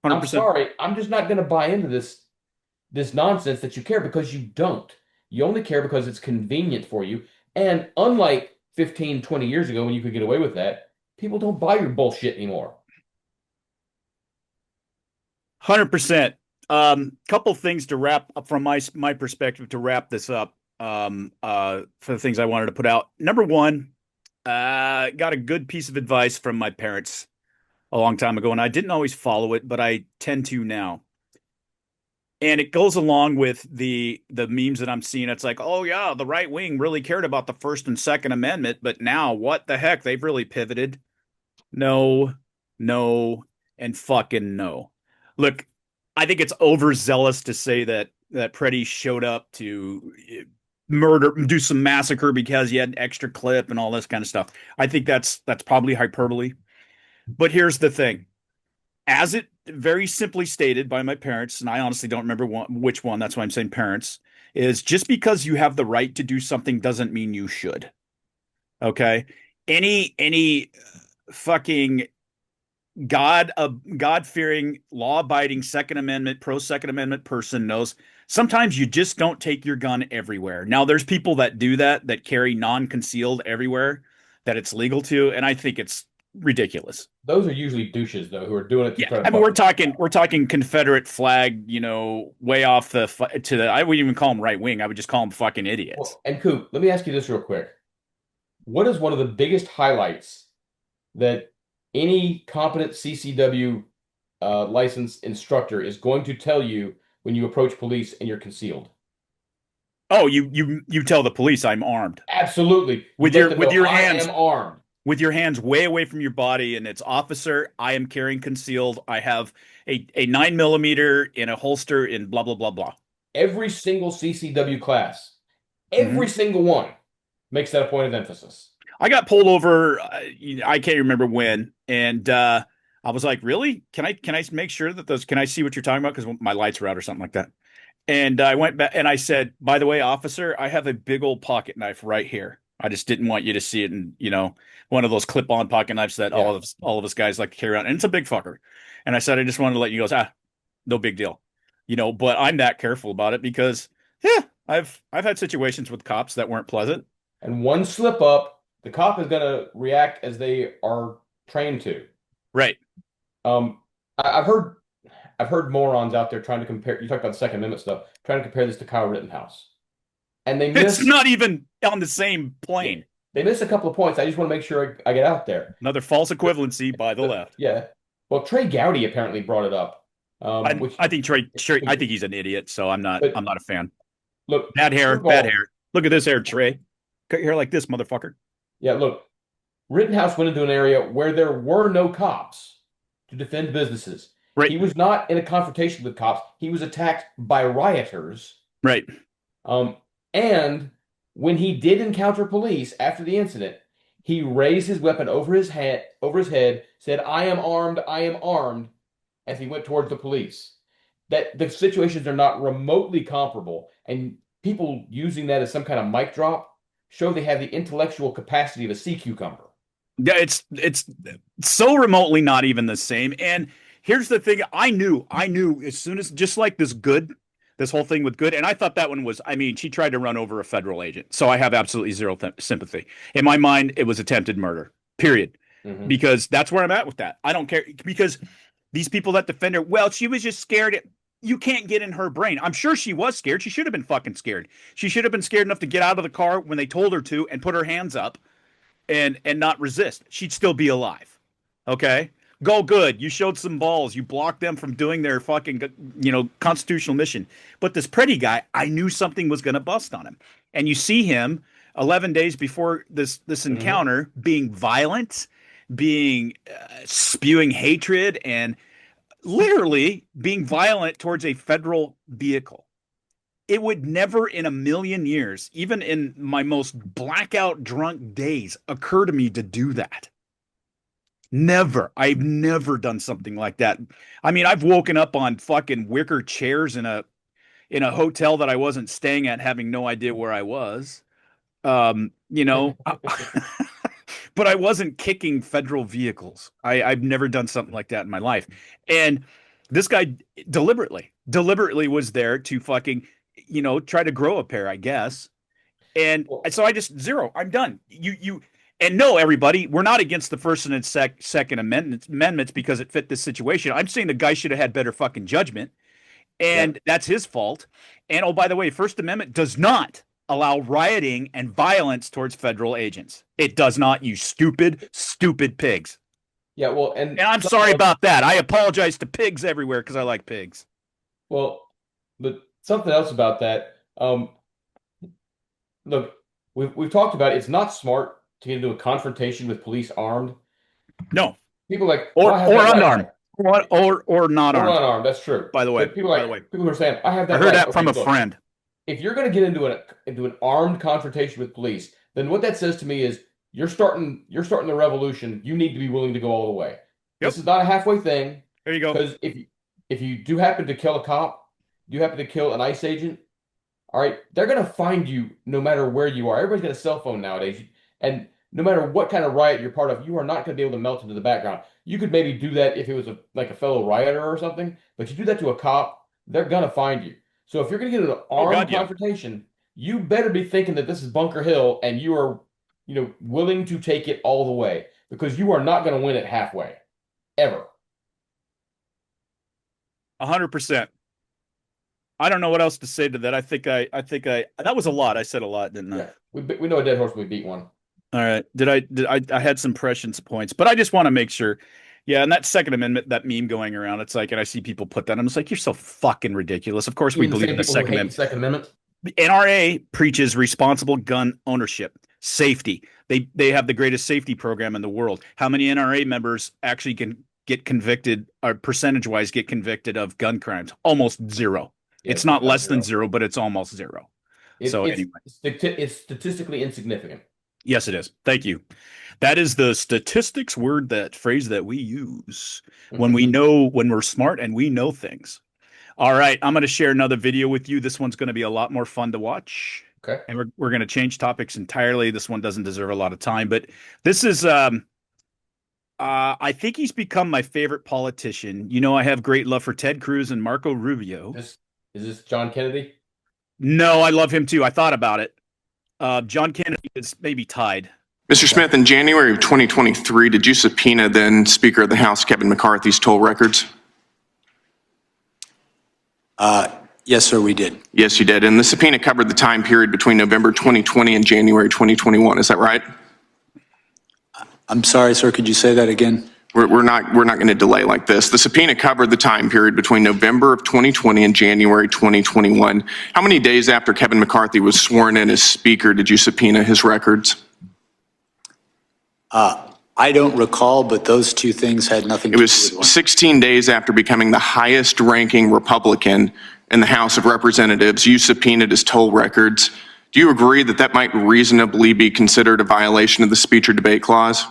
I'm 100%. sorry, I'm just not going to buy into this nonsense that you care because you don't. You only care because it's convenient for you. And unlike 15, 20 years ago when you could get away with that, people don't buy your bullshit anymore. 100%. Couple things to wrap up from my perspective to wrap this up. For the things I wanted to put out. Number one, got a good piece of advice from my parents a long time ago, and I didn't always follow it, but I tend to now. And it goes along with the memes that I'm seeing. It's like, oh yeah, the right wing really cared about the First and Second Amendment, but now what the heck? They've really pivoted. No, no, and fucking no. Look, I think it's overzealous to say that Pretti showed up to do some massacre because he had an extra clip and all this kind of stuff. I think that's probably hyperbole. But here's the thing. As it very simply stated by my parents, and I honestly don't remember which one, that's why I'm saying parents, is just because you have the right to do something doesn't mean you should. Okay? Any fucking God-fearing, law-abiding Second Amendment, pro-Second Amendment person knows sometimes you just don't take your gun everywhere. Now, there's people that do that carry non-concealed everywhere that it's legal to, and I think it's ridiculous. Those are usually douches, though, who are doing it to try to. I mean, we're talking Confederate flag, way off the I wouldn't even call them right wing. I would just call them fucking idiots. Well, and Coop, let me ask you this real quick. What is one of the biggest highlights that any competent CCW licensed instructor is going to tell you when you approach police and you're concealed? Oh, you tell the police I'm armed. Absolutely. With your hands I am armed. With your hands way away from your body, and it's officer, I am carrying concealed. I have a 9mm in a holster in blah blah blah blah. Every single CCW class, every single one makes that a point of emphasis. I got pulled over. I can't remember when, and I was like, "Really? Can I make sure that those? Can I see what you're talking about? Because my lights were out or something like that." And I went back and I said, "By the way, officer, I have a big old pocket knife right here. I just didn't want you to see it, and one of those clip-on pocket knives that all of us guys like to carry around, and it's a big fucker." And I said, "I just wanted to let you go. No big deal, But I'm that careful about it because, I've had situations with cops that weren't pleasant, and one slip up, the cop is going to react as they are trained to. Right. I've heard morons out there trying to compare. You talked about the Second Amendment stuff, trying to compare this to Kyle Rittenhouse, and they miss. It's not even on the same plane. They miss a couple of points. I just want to make sure I get out there. Another false equivalency by the left. Yeah. Well, Trey Gowdy apparently brought it up. I think Trey. I think he's an idiot. So I'm not a fan. Look, bad hair. Look at this hair, Trey. Cut your hair like this, motherfucker. Yeah. Look, Rittenhouse went into an area where there were no cops to defend businesses. Right. He was not in a confrontation with cops. He was attacked by rioters. Right. And when he did encounter police after the incident, he raised his weapon over his head, said, I am armed, as he went towards the police. That the situations are not remotely comparable, and people using that as some kind of mic drop show they have the intellectual capacity of a sea cucumber. Yeah, it's so remotely not even the same. And here's the thing, I knew as soon as, just like this good This whole thing with Good, and I thought that one was, I mean, she tried to run over a federal agent, so I have absolutely zero sympathy. In my mind, it was attempted murder, period. Because that's where I'm at with that. I don't care, because these people that defend her, well, she was just scared. You can't get in her brain. I'm sure she was scared. She should have been fucking scared. She should have been scared enough to get out of the car when they told her to and put her hands up and not resist. She'd still be alive. Okay? Go Good. You showed some balls. You blocked them from doing their fucking, constitutional mission. But this Pretti guy, I knew something was going to bust on him. And you see him 11 days before this encounter being violent, being spewing hatred, and literally being violent towards a federal vehicle. It would never in a million years, even in my most blackout drunk days, occur to me to do that. Never. I've never done something like that. I mean, I've woken up on fucking wicker chairs in a hotel that I wasn't staying at, having no idea where I was. But I wasn't kicking federal vehicles. I've never done something like that in my life. And this guy deliberately was there to fucking, try to grow a pair, I guess. And so I just zero. I'm done. And no, everybody, we're not against the First and Second Amendments because it fit this situation. I'm saying the guy should have had better fucking judgment, and that's his fault. And oh, by the way, First Amendment does not allow rioting and violence towards federal agents. It does not, you stupid pigs. Yeah, well, and I'm sorry about that. I apologize to pigs everywhere because I like pigs. Well, but something else about that. Look, we've talked about it. It's not smart to get into a confrontation with police armed. No. People like or unarmed. Right. Or not armed. Or unarmed, that's true. By the way. People who are saying, I have that. I heard that from a friend. If you're going to get into an armed confrontation with police, then what that says to me is you're starting the revolution. You need to be willing to go all the way. Yep. This is not a halfway thing. There you go. Because if you do happen to kill a cop, do you happen to kill an ICE agent, all right, they're going to find you no matter where you are. Everybody's got a cell phone nowadays, and no matter what kind of riot you're part of, you are not going to be able to melt into the background. You could maybe do that if it was a fellow rioter or something, but you do that to a cop, they're going to find you. So if you're going to get an armed confrontation, you better be thinking that this is Bunker Hill and you are, willing to take it all the way, because you are not going to win it halfway, ever. 100%. I don't know what else to say to that. I think that was a lot. I said a lot, didn't I? Yeah. We know a dead horse when we beat one. All right. I had some prescience points, but I just want to make sure. Yeah, and that Second Amendment, that meme going around, it's like, and I see people put that, I'm just like, you're so fucking ridiculous. Of course we believe in the Second Amendment. The NRA preaches responsible gun ownership, safety. They have the greatest safety program in the world. How many NRA members actually can get convicted, or percentage-wise get convicted of gun crimes? Almost zero. Yeah, it's not less than zero, but it's almost zero. Anyway. It's statistically insignificant. Yes, it is. Thank you. That is the statistics phrase that we use when we're smart and we know things. All right. I'm going to share another video with you. This one's going to be a lot more fun to watch. Okay. And we're going to change topics entirely. This one doesn't deserve a lot of time, but this is, I think he's become my favorite politician. I have great love for Ted Cruz and Marco Rubio. Is this John Kennedy? No, I love him too. I thought about it. John Kennedy is maybe tied. Mr. Smith, in January of 2023, did you subpoena then Speaker of the House Kevin McCarthy's toll records? Yes, sir, we did. Yes, you did. And the subpoena covered the time period between November 2020 and January 2021. Is that right? I'm sorry, sir. Could you say that again? We're not going to delay like this. The subpoena covered the time period between November of 2020 and January 2021. How many days after Kevin McCarthy was sworn in as Speaker did you subpoena his records? I don't recall, but those two things had nothing to do with one. It was 16 days after becoming the highest ranking Republican in the House of Representatives. You subpoenaed his toll records. Do you agree that that might reasonably be considered a violation of the speech or debate clause?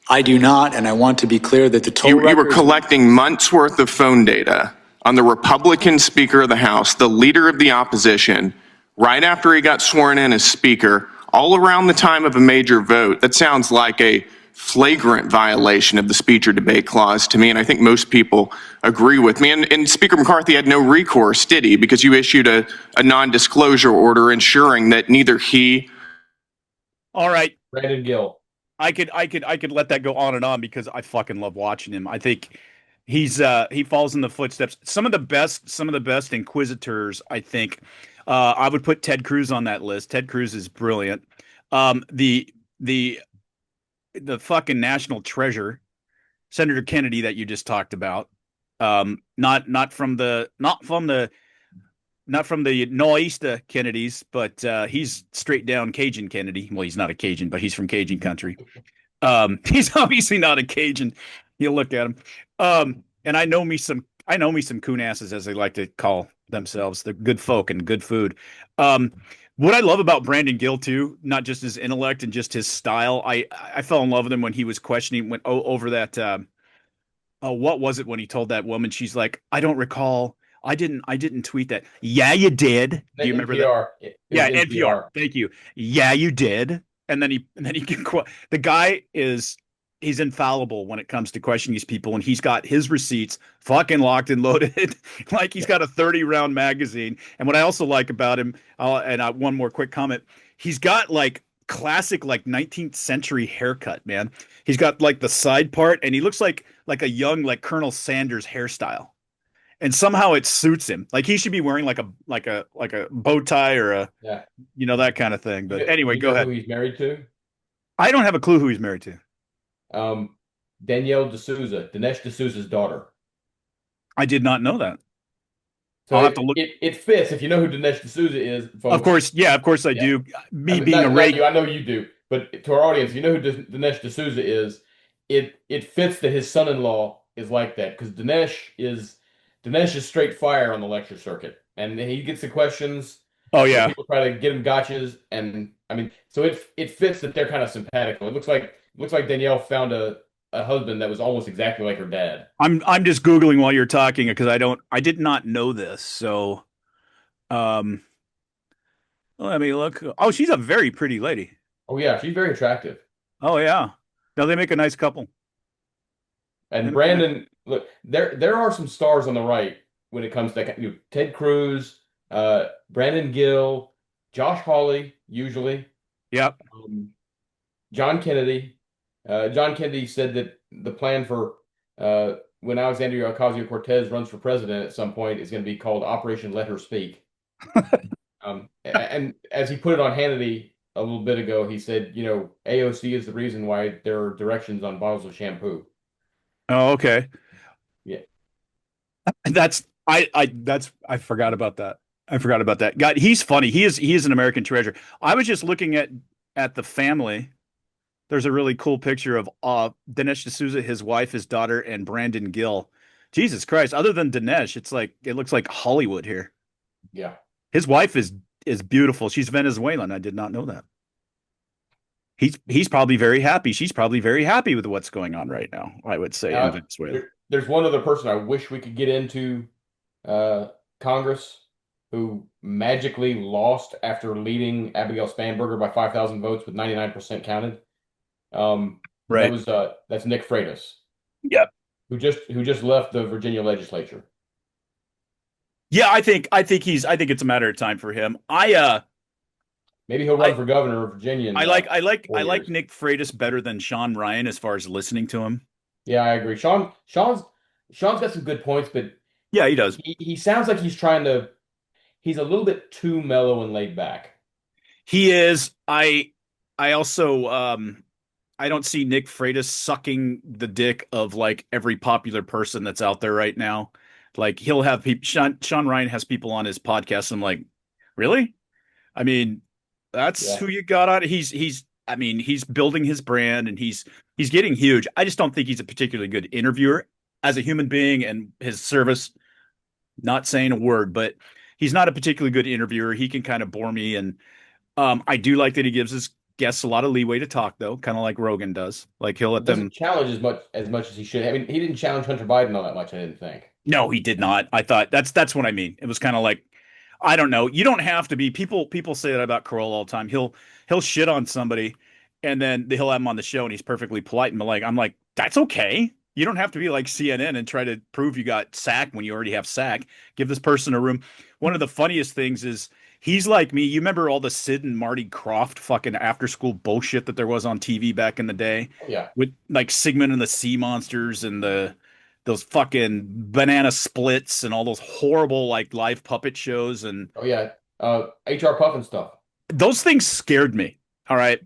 I do not, and I want to be clear that the toll records... You were collecting months' worth of phone data on the Republican Speaker of the House, the leader of the opposition, right after he got sworn in as Speaker, all around the time of a major vote. That sounds like a flagrant violation of the speech or debate clause to me, and I think most people agree with me. And Speaker McCarthy had no recourse, did he? Because you issued a non-disclosure order ensuring that neither he. All right, Brandon Gill. I could let that go on and on because I fucking love watching him. I think he falls in the footsteps. Some of the best inquisitors, I think. I would put Ted Cruz on that list. Ted Cruz is brilliant. The fucking national treasure, Senator Kennedy, that you just talked about. Not from the Noista Kennedys, but he's straight down Cajun Kennedy. Well, he's not a Cajun, but he's from Cajun country. He's obviously not a Cajun. You look at him. And I know me some coon asses, as they like to call themselves. They're good folk and good food. What I love about Brandon Gill too, not just his intellect and just his style. I fell in love with him when he was questioning over that. What was it when he told that woman? She's like, I don't recall. I didn't tweet that. Yeah, you did. Do you remember that? Yeah, NPR. Thank you. Yeah, you did. And then he can quote. The guy he's infallible when it comes to questioning these people, and he's got his receipts fucking locked and loaded. Like he's got a 30-round magazine. And what I also like about him, one more quick comment, he's got like classic like 19th century haircut, man. He's got like the side part, and he looks like a young like Colonel Sanders hairstyle. And somehow it suits him. Like he should be wearing like a bow tie or that kind of thing. But anyway, go ahead. Who he's married to? I don't have a clue who he's married to. Danielle D'Souza, Dinesh D'Souza's daughter. I did not know that. So I'll have to look. It fits if you know who Dinesh D'Souza is. Folks. Of course I do. Me being a I know you do, but to our audience, if you know who Dinesh D'Souza is, it fits that his son-in-law is like that because Dinesh is straight fire on the lecture circuit, and he gets the questions. Oh yeah, people try to get him gotchas, and I mean, so it fits that they're kind of simpatico. It looks like Danielle found a husband that was almost exactly like her dad. I'm just Googling while you're talking because I did not know this. So, let me look. Oh, she's a very pretty lady. Oh yeah, she's very attractive. Oh yeah, no, they make a nice couple. And Brandon, look, there are some stars on the right when it comes to Ted Cruz, Brandon Gill, Josh Hawley, usually. Yep. John Kennedy. John Kennedy said that the plan for when Alexandria Ocasio-Cortez runs for president at some point is going to be called Operation Let Her Speak. And as he put it on Hannity a little bit ago, he said, AOC is the reason why there are directions on bottles of shampoo. Oh, okay. Yeah. I forgot about that. God, he's funny. He is an American treasure. I was just looking at the family. There's a really cool picture of Dinesh D'Souza, his wife, his daughter, and Brandon Gill. Jesus Christ! Other than Dinesh, it looks like Hollywood here. Yeah. His wife is beautiful. She's Venezuelan. I did not know that. He's probably very happy. She's probably very happy with what's going on right now, I would say, in Venezuela. There's one other person I wish we could get into Congress who magically lost after leading Abigail Spanberger by 5,000 votes with 99% counted. Right. That's Nick Freitas. Yep. Who just left the Virginia legislature. Yeah, I think it's a matter of time for him. Maybe he'll run for governor of Virginia. I like Nick Freitas better than Sean Ryan as far as listening to him. Yeah, I agree. Sean's got some good points, but yeah, he does. He sounds like he's a little bit too mellow and laid back. He is. I also I don't see Nick Freitas sucking the dick of like every popular person that's out there right now. Like he'll have people. Sean Ryan has people on his podcast. And I'm like, really? I mean, that's who you got on. He's building his brand and he's getting huge. I just don't think he's a particularly good interviewer as a human being, and his service, not saying a word, but he's not a particularly good interviewer. He can kind of bore me. And I do like that he gives his guests a lot of leeway to talk, though, kind of like Rogan does. Like he'll let them challenge as much as he should. I mean, he didn't challenge Hunter Biden all that much, I didn't think. No, he did not. I thought that's what I mean. It was kind of like, I don't know. You don't have to be. People say that about Carolla all the time. He'll shit on somebody, And then he'll have him on the show and he's perfectly polite and I'm like, that's okay. You don't have to be like CNN and try to prove you got sack when you already have sack. Give this person a room. One of the funniest things is he's like me. You remember all the Sid and Marty Krofft fucking after school bullshit that there was on TV back in the day Yeah. with like Sigmund and the Sea Monsters and those fucking banana splits and all those horrible like live puppet shows and Oh yeah. HR Puff and stuff. those things scared me. All right.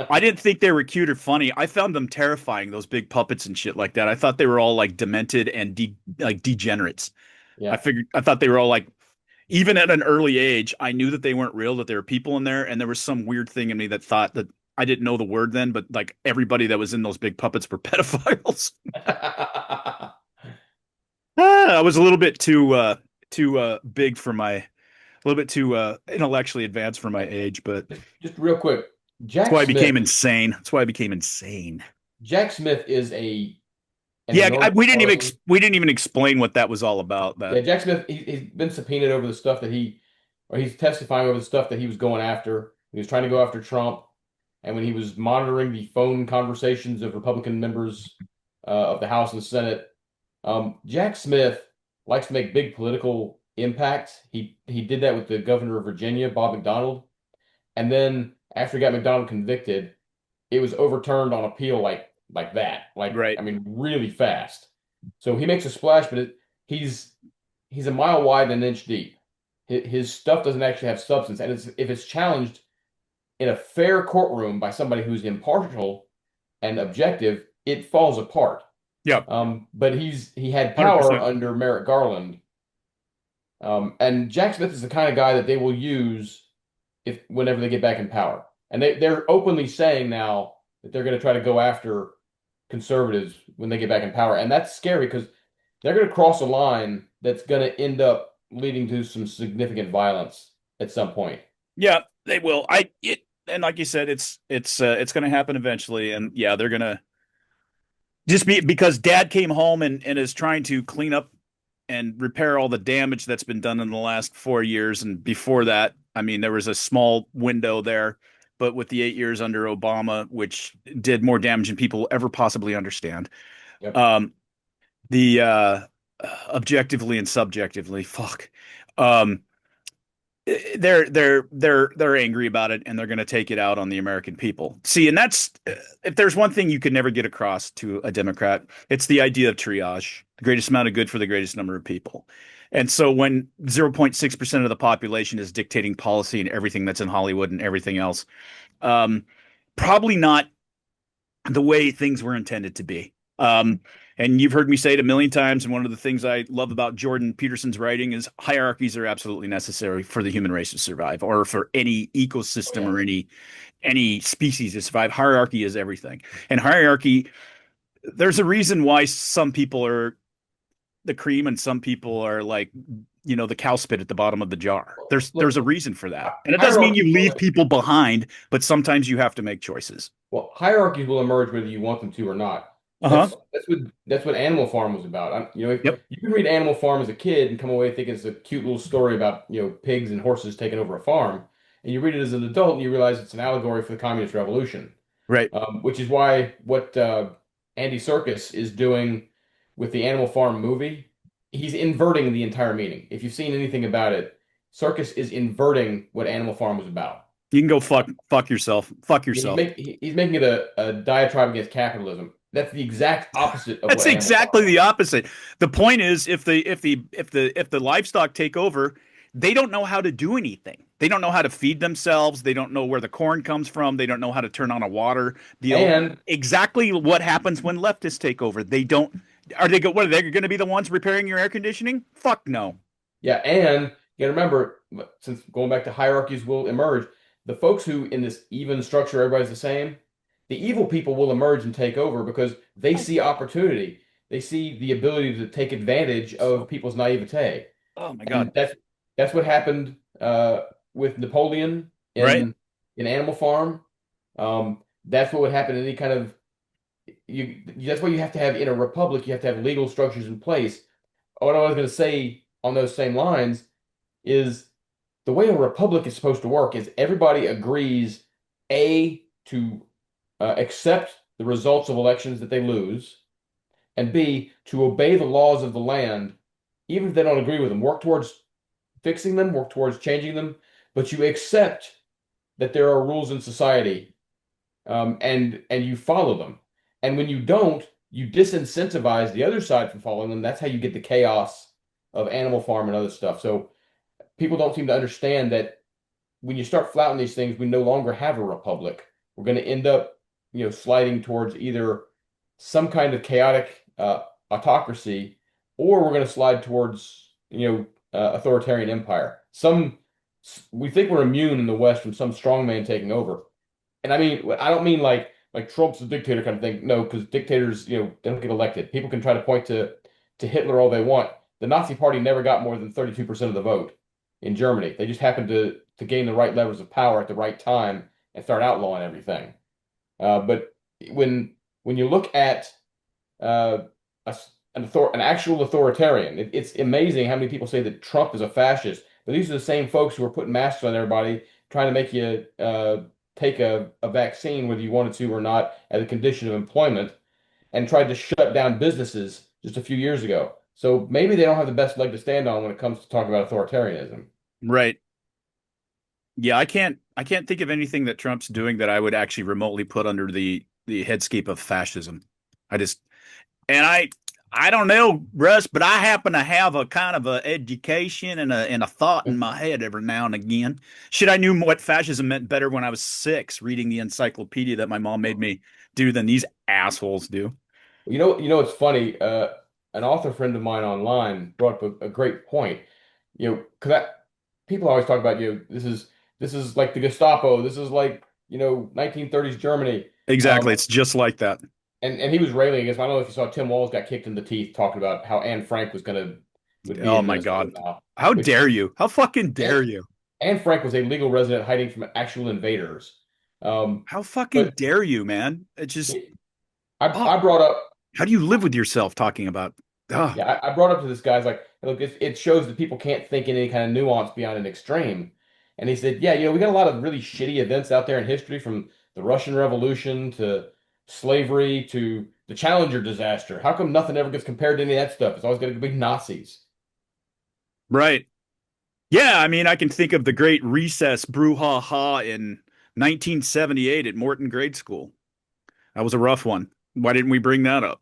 I didn't think they were cute or funny. I found them terrifying, those big puppets and shit like that. I thought they were all like demented and like degenerates. Yeah. I thought they were all like, even at an early age, I knew that they weren't real, that there were people in there, and there was some weird thing in me that thought that I didn't know the word then, but like everybody that was in those big puppets were pedophiles. I was a little bit too big for my, a little bit too intellectually advanced for my age, but Just real quick, that's why I became insane. That's why I became insane. Jack Smith is Yeah, we didn't even explain what that was all about. Yeah, Jack Smith, he's been subpoenaed over the stuff that he's testifying over the stuff that he was going after. He was trying to go after Trump, and when he was monitoring the phone conversations of Republican members of the House and the Senate, Jack Smith likes to make big political impacts. He did that with the governor of Virginia, Bob McDonald, and then after he got McDonald convicted, it was overturned on appeal like that. Right. I mean, really fast. So he makes a splash, but he's a mile wide and an inch deep. His stuff doesn't actually have substance, and if it's challenged in a fair courtroom by somebody who's impartial and objective, it falls apart. Yeah. But he had power 100%. under Merrick Garland. And Jack Smith is the kind of guy that they will use whenever they get back in power. And they're openly saying now that they're going to try to go after conservatives when they get back in power. And that's scary because they're going to cross a line that's going to end up leading to some significant violence at some point. Yeah, they will. And like you said, it's going to happen eventually. And yeah, they're going to just because Dad came home and is trying to clean up and repair all the damage that's been done in the last 4 years. And before that, I mean, there was a small window there, but with the 8 years under Obama, which did more damage than people ever possibly understand. Yep. The objectively and subjectively, fuck. They're angry about it, and they're going to take it out on the American people. See, and that's if there's one thing you could never get across to a Democrat, it's the idea of triage, the greatest amount of good for the greatest number of people. And so when 0.6% of the population is dictating policy and everything that's in Hollywood and everything else, probably not the way things were intended to be. And you've heard me say it a million times. And one of the things I love about Jordan Peterson's writing is hierarchies are absolutely necessary for the human race to survive, or for any ecosystem or any species to survive. Hierarchy is everything. And hierarchy, there's a reason why some people are the cream and some people are like, the cow spit at the bottom of the jar. There's a reason for that. And it doesn't mean you leave people behind, but sometimes you have to make choices. Well, hierarchies will emerge whether you want them to or not. That's what Animal Farm was about. You can read Animal Farm as a kid and come away thinking it's a cute little story about pigs and horses taking over a farm, and you read it as an adult and you realize it's an allegory for the communist revolution, right? Which is why what Andy Serkis is doing with the Animal Farm movie, he's inverting the entire meaning. If you've seen anything about it, Serkis is inverting what Animal Farm was about. You can go fuck yourself. Fuck yourself. He's making it a diatribe against capitalism. That's the exact opposite of That's exactly the opposite. The point is, if the livestock take over, they don't know how to do anything. They don't know how to feed themselves. They don't know where the corn comes from. They don't know how to turn on a water. Exactly what happens when leftists take over. They don't. What are they going to be the ones repairing your air conditioning? Fuck no. Yeah, and you got to remember, since going back to hierarchies will emerge, the folks who in this even structure, everybody's the same. The evil people will emerge and take over because they see opportunity. They see the ability to take advantage of people's naivete. Oh my God! And that's what happened with Napoleon in Animal Farm. That's what would happen in any kind of. That's what you have to have in a republic. You have to have legal structures in place. What I was going to say on those same lines is the way a republic is supposed to work is everybody agrees A, to accept the results of elections that they lose, and B, to obey the laws of the land, even if they don't agree with them. Work towards fixing them, work towards changing them, but you accept that there are rules in society, and you follow them. And when you don't, you disincentivize the other side from following them. That's how you get the chaos of animal farm and other stuff. So people don't seem to understand that when you start flouting these things, we no longer have a republic. We're going to end up, sliding towards either some kind of chaotic autocracy, or we're going to slide towards, authoritarian empire. We think we're immune in the West from some strongman taking over. And I mean, I don't mean like Trump's a dictator kind of thing. No, because dictators, they don't get elected. People can try to point to Hitler all they want. The Nazi Party never got more than 32% of the vote in Germany. They just happened to gain the right levers of power at the right time and start outlawing everything. But when you look at an actual authoritarian, it's amazing how many people say that Trump is a fascist. But these are the same folks who are putting masks on everybody, trying to make you take a vaccine, whether you wanted to or not, as a condition of employment, and tried to shut down businesses just a few years ago. So maybe they don't have the best leg to stand on when it comes to talking about authoritarianism. Right. Yeah, I can't think of anything that Trump's doing that I would actually remotely put under the headscape of fascism. I don't know, Russ, but I happen to have a kind of a education and a thought in my head every now and again. Shit, I knew what fascism meant better when I was 6, reading the encyclopedia that my mom made me do than these assholes do. It's funny. An author friend of mine online brought up a great point. Because people always talk about this is like the Gestapo. This is like 1930s Germany. Exactly, it's just like that. And he was railing against. I don't know if you saw Tim Walz got kicked in the teeth talking about how Anne Frank would be. Oh my God! Now. How dare you? How fucking dare you? Anne Frank was a legal resident hiding from actual invaders. How fucking dare you, man? It's just. I brought up. How do you live with yourself talking about? Yeah, I brought up to this guy's like, look, it shows that people can't think in any kind of nuance beyond an extreme. And he said, yeah, we got a lot of really shitty events out there in history, from the Russian Revolution to slavery to the Challenger disaster. How come nothing ever gets compared to any of that stuff? It's always got to be Nazis. Right. Yeah, I mean, I can think of the Great Recess brouhaha in 1978 at Morton Grade School. That was a rough one. Why didn't we bring that up?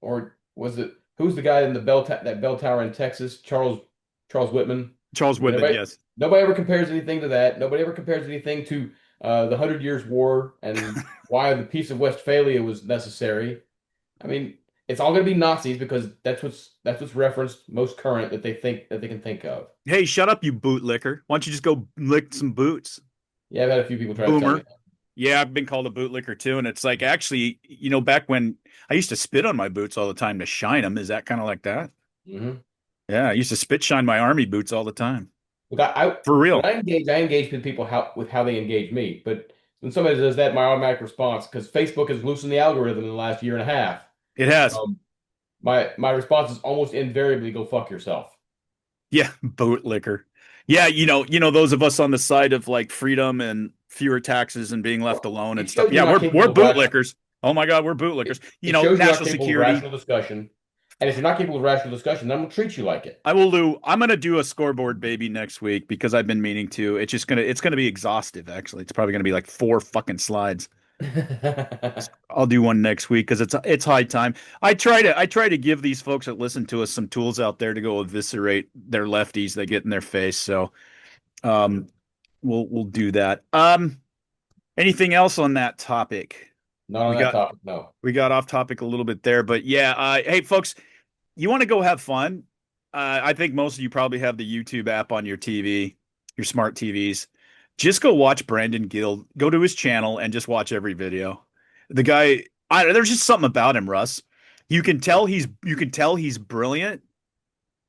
Or was it, who's the guy in that bell tower in Texas? Charles Whitman. Charles Whitman, yes. Nobody ever compares anything to that. Nobody ever compares anything to the 100 Years' War and why the Peace of Westphalia was necessary. I mean, it's all going to be Nazis because that's what's referenced most current that they can think of. Hey, shut up, you bootlicker! Why don't you just go lick some boots? Yeah, I've had a few people try to tell me that. Yeah, I've been called a bootlicker too, and it's like, actually, back when I used to spit on my boots all the time to shine them. Is that kind of like that? Mm-hmm. Yeah, I used to spit shine my army boots all the time. Look, for real. I engage with people with how they engage me. But when somebody does that, my automatic response, because Facebook has loosened the algorithm in the last year and a half. It has. My response is almost invariably, go fuck yourself. Yeah, bootlicker. Yeah, those of us on the side of like freedom and fewer taxes and being left alone and stuff. Yeah, we're bootlickers. Oh my God, we're bootlickers. National security. Rational discussion. And if you're not capable of rational discussion, then we'll treat you like it. I will do. I'm going to do a scoreboard baby next week because I've been meaning to. It's going to be exhaustive. Actually, it's probably going to be like 4 fucking slides. I'll do one next week because it's high time. I try to give these folks that listen to us some tools out there to go eviscerate their lefties they get in their face. So, we'll do that. Anything else on that topic? Not on that topic. No, we got off topic a little bit there, but yeah. Hey, folks. You want to go have fun? I think most of you probably have the YouTube app on your TV, your smart TVs. Just go watch Brandon Gill. Go to his channel and just watch every video. The guy, there's just something about him, Russ. You can tell he's brilliant,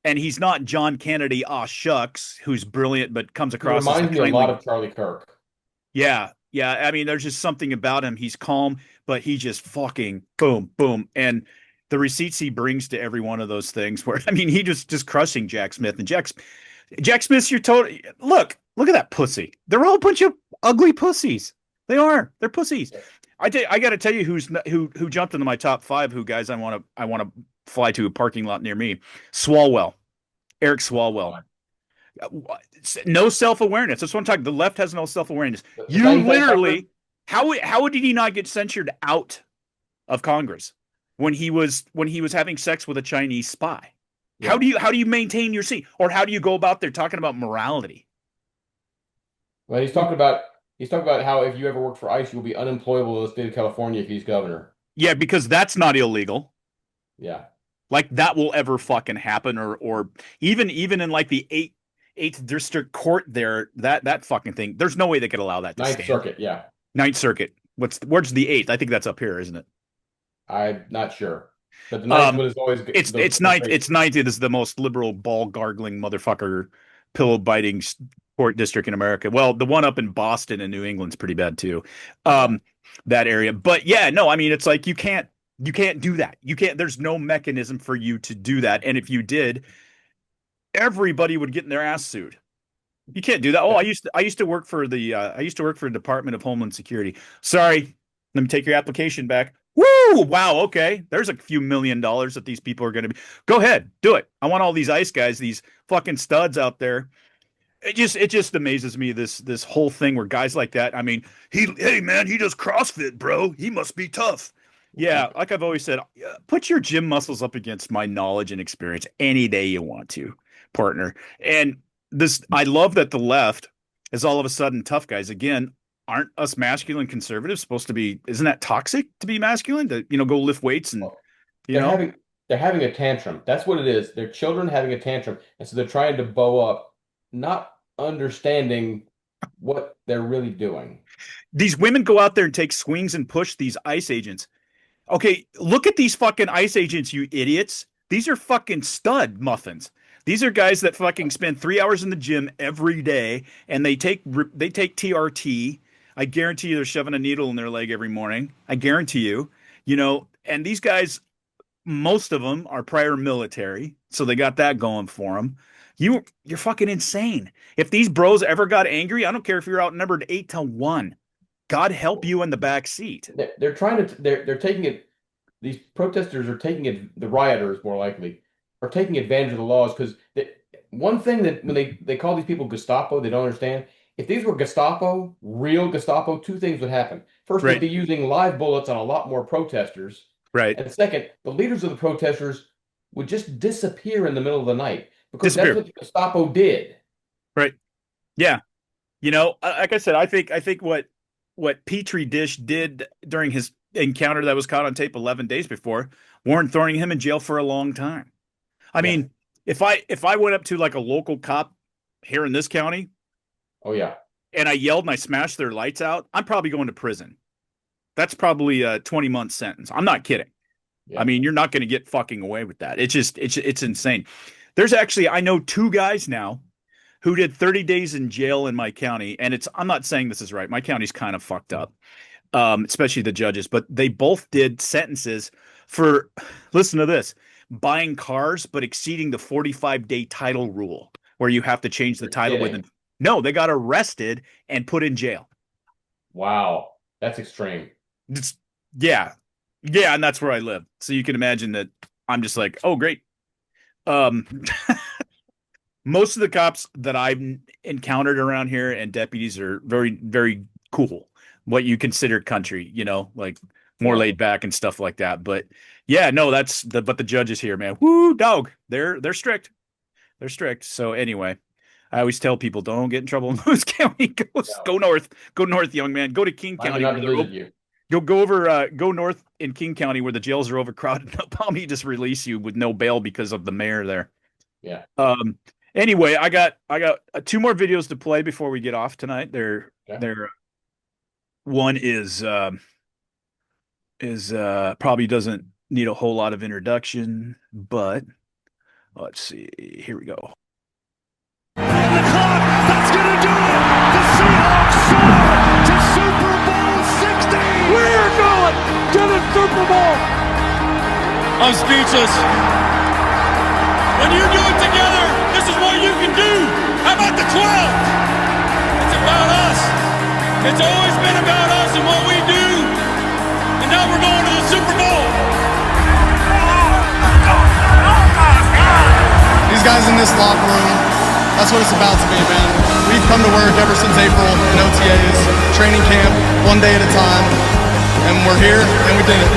and he's not John Kennedy, shucks, who's brilliant but comes across. He reminds me a lot of Charlie Kirk. Yeah. I mean, there's just something about him. He's calm, but he just fucking boom, boom, and the receipts he brings to every one of those things where, I mean, he just crushing Jack Smith, and Jack Smith's your total. Look at that pussy. They're all a bunch of ugly pussies. They are. They're pussies. I got to tell you who jumped into my top 5. Who guys I want to fly to a parking lot near me. Swalwell, Eric Swalwell. No self-awareness. That's what I'm talking. The left has no self-awareness. You literally, how did he not get censured out of Congress when he was having sex with a Chinese spy? Yeah. How do you maintain your seat, or how do you go about there talking about morality? Well, he's talking about how if you ever work for ICE, you'll be unemployable in the state of California if he's governor. Yeah, because that's not illegal. Yeah, like that will ever fucking happen, or even in like the 8th district court there, that fucking thing. There's no way they could allow that to stand. 9th Circuit, yeah. 9th Circuit. Where's the 8th? I think that's up here, isn't it? I'm not sure. But the 9th one is always good. It's 9th. It's 9th. It is the most liberal, ball gargling motherfucker, pillow biting court district in America. Well, the one up in Boston and New England's pretty bad too. That area. But yeah, no, I mean, it's like you can't do that. You can't. There's no mechanism for you to do that. And if you did, everybody would get in their ass sued. You can't do that. Oh, I used to work for the Department of Homeland Security. Sorry, let me take your application back. Woo! Wow. Okay. There's a few $1 million that these people are going to be. Go ahead, do it. I want all these ICE guys, these fucking studs out there. It just amazes me, this whole thing where guys like that. I mean, hey man, he does CrossFit, bro. He must be tough. Yeah, like I've always said, put your gym muscles up against my knowledge and experience any day you want to, partner. And I love that the left is all of a sudden tough guys again. Aren't us masculine conservatives supposed to be? Isn't that toxic to be masculine? To go lift weights and they're having a tantrum. That's what it is. They're children having a tantrum, and so they're trying to bow up, not understanding what they're really doing. These women go out there and take swings and push these ICE agents. Okay, look at these fucking ICE agents, you idiots. These are fucking stud muffins. These are guys that fucking spend 3 hours in the gym every day, and they take TRT. I guarantee you they're shoving a needle in their leg every morning. I guarantee you, and these guys, most of them are prior military, so they got that going for them. You're fucking insane. If these bros ever got angry, I don't care if you're outnumbered 8-1. God help you in the back seat. They're taking it. These protesters are taking it. The rioters, more likely, are taking advantage of the laws because one thing that when they call these people Gestapo, they don't understand. If these were Gestapo, real Gestapo, 2 things would happen. First, they'd be using live bullets on a lot more protesters. Right. And second, the leaders of the protesters would just disappear in the middle of the night because that's what the Gestapo did. Right. Yeah. Like I said, I think what Petri Dish did during his encounter that was caught on tape 11 days before, warrant throwing him in jail for a long time. I mean, if I went up to like a local cop here in this county, and I yelled and I smashed their lights out, I'm probably going to prison. That's probably a 20-month sentence. I'm not kidding. Yeah. I mean, you're not going to get fucking away with that. It's insane. There's actually, I know 2 guys now who did 30 days in jail in my county, and I'm not saying this is right. My county's kind of fucked up, especially the judges, but they both did sentences for, listen to this, buying cars but exceeding the 45-day title rule, where you have to change the title within. No, they got arrested and put in jail. Wow, that's extreme. Yeah, and that's where I live. So you can imagine that I'm just like, oh, great. Most of the cops that I've encountered around here and deputies are very, very cool. What you consider country, like more laid back and stuff like that. But yeah, no, but the judges here, man, woo, dog, they're strict. They're strict. So anyway, I always tell people, don't get in trouble in Lewis County. Go north, young man. Go to King County. Go north in King County where the jails are overcrowded. They'll probably just release you with no bail because of the mayor there. Yeah. Anyway, I got 2 more videos to play before we get off tonight. They're one is probably doesn't need a whole lot of introduction, but let's see. Here we go. And the clock, that's gonna do it. The Seahawks soar to Super Bowl 60. We're going to the Super Bowl. I'm speechless. When you do it together, this is what you can do. How about the 12? It's about us. It's always been about us and what we do. And now we're going to the Super Bowl. These guys in this locker room, that's what it's about to be, man. We've come to work ever since April in OTAs, training camp, one day at a time, and we're here, and we did it.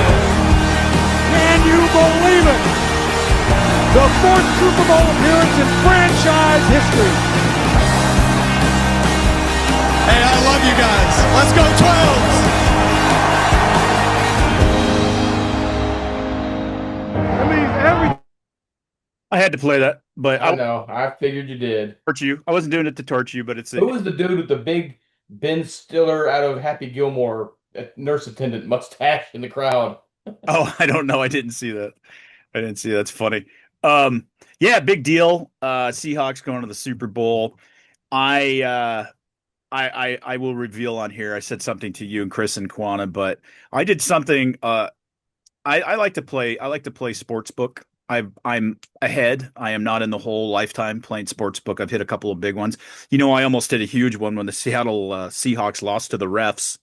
Can you believe it? The fourth Super Bowl appearance in franchise history. Hey, I love you guys. Let's go 12s! That means everything. I had to play that, but I know. I figured you did. torch you. I wasn't doing it to torch you, but it's Who was the dude with the big Ben Stiller out of Happy Gilmore nurse attendant mustache in the crowd? Oh, I don't know. I didn't see that. I didn't see that. That's funny. Yeah, big deal. Seahawks going to the Super Bowl. I will reveal on here. I said something to you and Chris and Quana, but I did something. I like to play. I like to play sportsbook. I'm ahead. I am not in the whole lifetime playing sportsbook. I've hit a couple of big ones. You know, I almost hit a huge one when the Seattle Seahawks lost to the refs